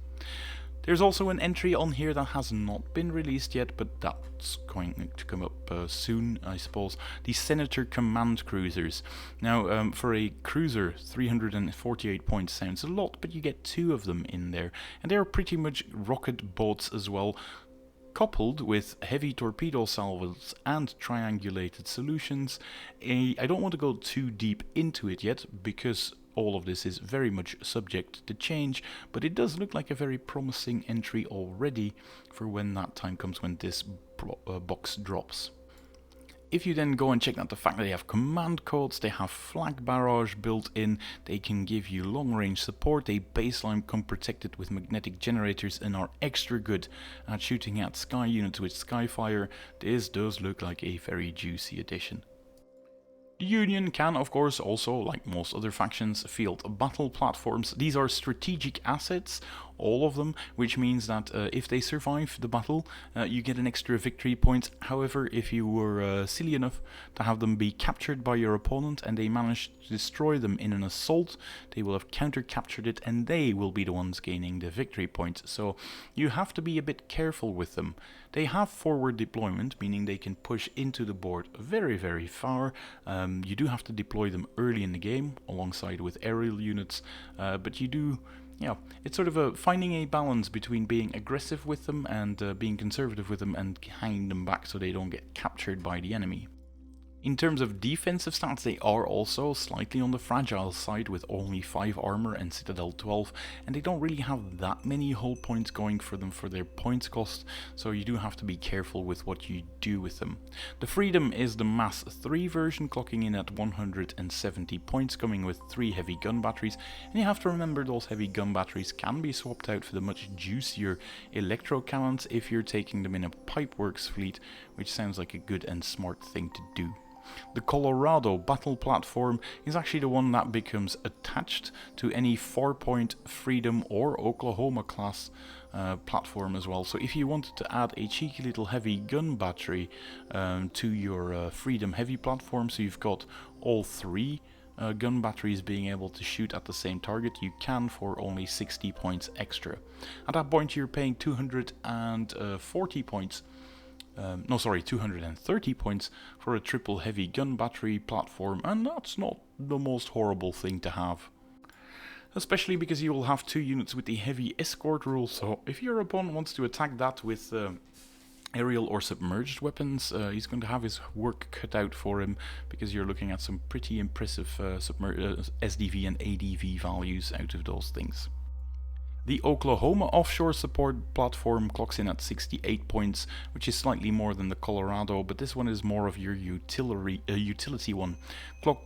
There's also an entry on here that has not been released yet, but that's going to come up soon, I suppose. The Senator Command Cruisers. Now, for a cruiser, 348 points sounds a lot, but you get 2 of them in there. And they're pretty much rocket boats as well, coupled with heavy torpedo salvos and triangulated solutions. I don't want to go too deep into it yet, because all of this is very much subject to change, but it does look like a very promising entry already for when that time comes when this box drops. If you then go and check out the fact that they have command codes, they have flag barrage built in, they can give you long range support, they baseline come protected with magnetic generators and are extra good at shooting at sky units with Skyfire, this does look like a very juicy addition. The Union can, of course, also, like most other factions, field battle platforms. These are strategic assets, all of them, which means that if they survive the battle, you get an extra victory point. However, if you were silly enough to have them be captured by your opponent and they manage to destroy them in an assault, they will have counter-captured it and they will be the ones gaining the victory point. So you have to be a bit careful with them. They have forward deployment, meaning they can push into the board very, very far. You do have to deploy them early in the game, alongside with aerial units, but you do... Yeah, it's sort of finding a balance between being aggressive with them and being conservative with them and hanging them back so they don't get captured by the enemy. In terms of defensive stats, they are also slightly on the fragile side with only 5 armor and Citadel 12, and they don't really have that many hull points going for them for their points cost, so you do have to be careful with what you do with them. The Freedom is the Mass 3 version, clocking in at 170 points, coming with 3 heavy gun batteries, and you have to remember those heavy gun batteries can be swapped out for the much juicier electro cannons if you're taking them in a Pipeworks fleet, which sounds like a good and smart thing to do. The Colorado battle platform is actually the one that becomes attached to any 4-point Freedom or Oklahoma class platform as well. So if you wanted to add a cheeky little heavy gun battery to your Freedom heavy platform, so you've got all 3 gun batteries being able to shoot at the same target, you can for only 60 points extra. At that point you're paying 240 points. 230 points for a triple heavy gun battery platform, and that's not the most horrible thing to have. Especially because you will have 2 units with the heavy escort rule, so if your opponent wants to attack that with aerial or submerged weapons, he's going to have his work cut out for him, because you're looking at some pretty impressive SDV and ADV values out of those things. The Oklahoma offshore support platform clocks in at 68 points, which is slightly more than the Colorado, but this one is more of your utility one.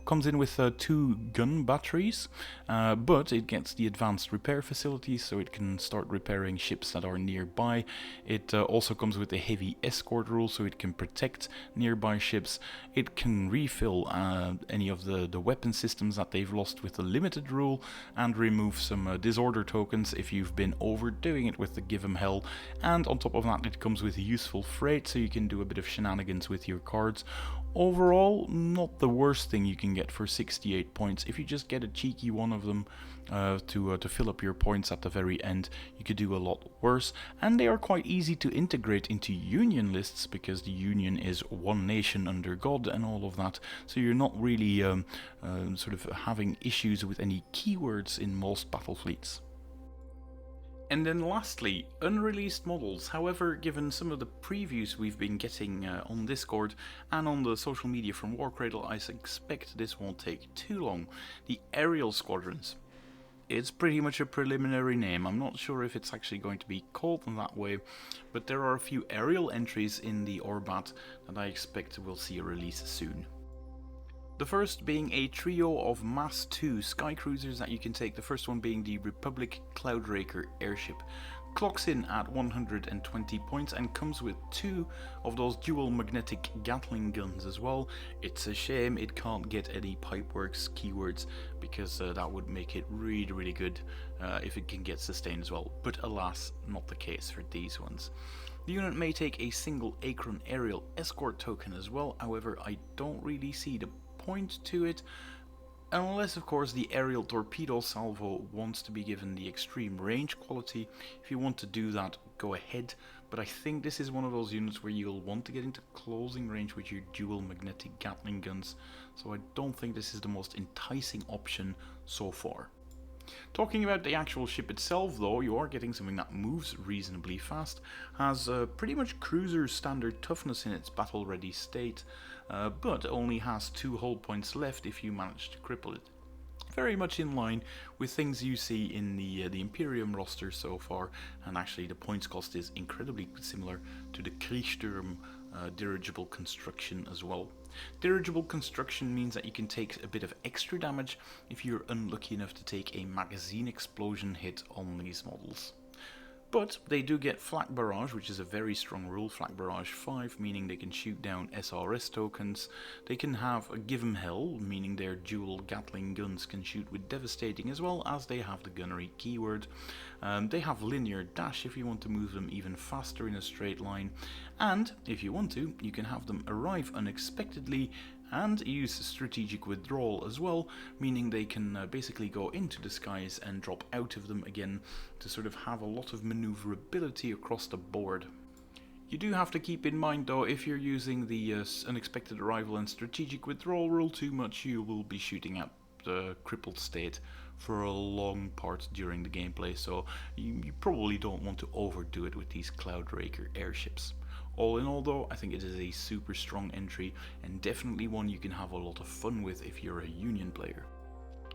Comes in with 2 gun batteries, but it gets the advanced repair facilities, so it can start repairing ships that are nearby. It also comes with a heavy escort rule, so it can protect nearby ships. It can refill any of the weapon systems that they've lost with the limited rule, and remove some disorder tokens if you've been overdoing it with the give 'em hell. And on top of that, it comes with useful freight, so you can do a bit of shenanigans with your cards. Overall, not the worst thing you can get for 68 points. If you just get a cheeky one of them to fill up your points at the very end, you could do a lot worse. And they are quite easy to integrate into Union lists, because the Union is one nation under God and all of that. So you're not really sort of having issues with any keywords in most battle fleets. And then lastly, unreleased models. However, given some of the previews we've been getting on Discord and on the social media from Warcradle, I suspect this won't take too long. The aerial squadrons. It's pretty much a preliminary name. I'm not sure if it's actually going to be called in that way, but there are a few aerial entries in the ORBAT that I expect will see a release soon. The first being a trio of Mass 2 sky cruisers that you can take, the first one being the Republic Cloudraker airship. Clocks in at 120 points and comes with 2 of those dual magnetic Gatling guns as well. It's a shame it can't get any Pipeworks keywords, because that would make it really good if it can get sustained as well, but alas, not the case for these ones. The unit may take a single Acron aerial escort token as well, however I don't really see the point to it, unless of course the aerial torpedo salvo wants to be given the extreme range quality. If you want to do that, go ahead, but I think this is one of those units where you'll want to get into closing range with your dual magnetic Gatling guns, so I don't think this is the most enticing option so far. Talking about the actual ship itself though, you are getting something that moves reasonably fast, has pretty much cruiser standard toughness in its battle ready state, but only has 2 hull points left if you manage to cripple it. Very much in line with things you see in the Imperium roster so far, and actually the points cost is incredibly similar to the Kriegssturm dirigible construction as well. Dirigible construction means that you can take a bit of extra damage if you're unlucky enough to take a magazine explosion hit on these models. But they do get flak barrage, which is a very strong rule, flak barrage 5, meaning they can shoot down SRS tokens. They can have a give 'em hell, meaning their dual Gatling guns can shoot with devastating, as well as they have the gunnery keyword. They have linear dash if you want to move them even faster in a straight line, and if you want to, you can have them arrive unexpectedly and use strategic withdrawal as well, meaning they can basically go into the skies and drop out of them again to sort of have a lot of maneuverability across the board. You do have to keep in mind though, if you're using the unexpected arrival and strategic withdrawal rule too much, you will be shooting at the crippled state for a long part during the gameplay, so you probably don't want to overdo it with these Cloudraker airships. All in all though, I think it is a super strong entry, and definitely one you can have a lot of fun with if you're a Union player.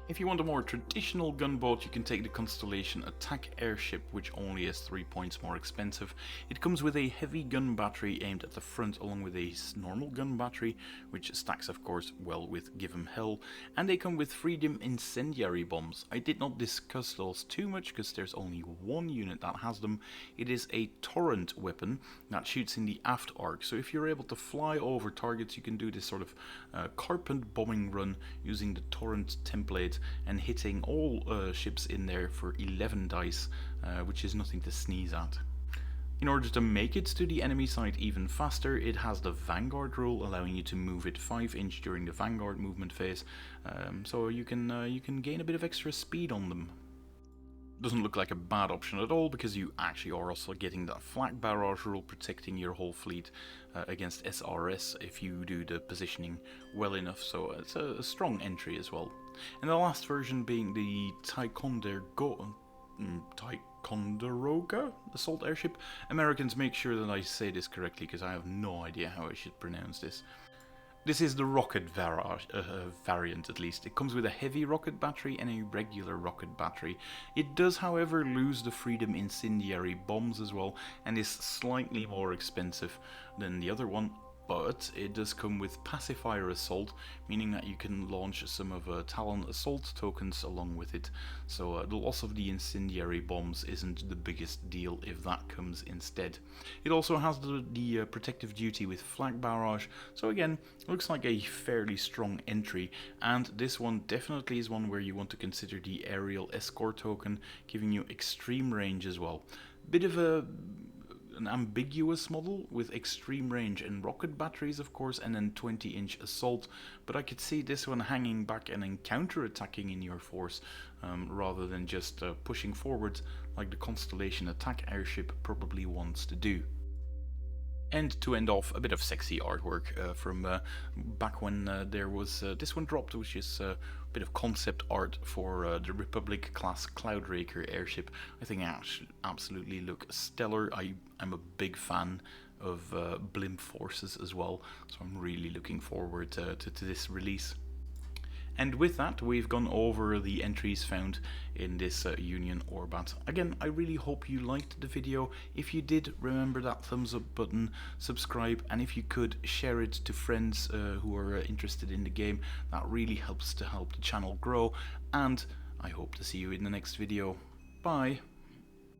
If you want a more traditional gunboat, you can take the Constellation Attack Airship, which only is 3 points more expensive. It comes with a heavy gun battery aimed at the front, along with a normal gun battery, which stacks of course well with Give 'em Hell, and they come with Freedom Incendiary Bombs. I did not discuss those too much because there's only one unit that has them. It is a torrent weapon that shoots in the aft arc, so if you're able to fly over targets, you can do this sort of carpent bombing run using the torrent template and hitting all ships in there for 11 dice, which is nothing to sneeze at. In order to make it to the enemy side even faster, it has the Vanguard rule, allowing you to move it 5 inch during the Vanguard movement phase, so you can gain a bit of extra speed on them. Doesn't look like a bad option at all, because you actually are also getting that flak barrage rule, protecting your whole fleet against SRS if you do the positioning well enough, so it's a strong entry as well. And the last version being the Ticonderoga assault airship. Americans, make sure that I say this correctly, because I have no idea how I should pronounce this. This is the rocket variant, at least. It comes with a heavy rocket battery and a regular rocket battery. It does, however, lose the Freedom Incendiary Bombs as well, and is slightly more expensive than the other one. But it does come with Pacifier Assault, meaning that you can launch some of Talon Assault tokens along with it. So the loss of the Incendiary Bombs isn't the biggest deal if that comes instead. It also has the protective duty with Flak Barrage, so again, looks like a fairly strong entry, and this one definitely is one where you want to consider the Aerial Escort token, giving you extreme range as well. Bit of an ambiguous model with extreme range and rocket batteries of course, and then 20-inch assault, but I could see this one hanging back and then counter-attacking in your force rather than just pushing forward like the Constellation Attack Airship probably wants to do. And to end off, a bit of sexy artwork from back when there was this one dropped, which is a bit of concept art for the Republic class Cloudraker airship. I think it absolutely look stellar. I'm a big fan of blimp forces as well, so I'm really looking forward to this release. And with that, we've gone over the entries found in this Union ORBAT. Again, I really hope you liked the video. If you did, remember that thumbs up button, subscribe, and if you could, share it to friends who are interested in the game. That really helps to help the channel grow, and I hope to see you in the next video. Bye!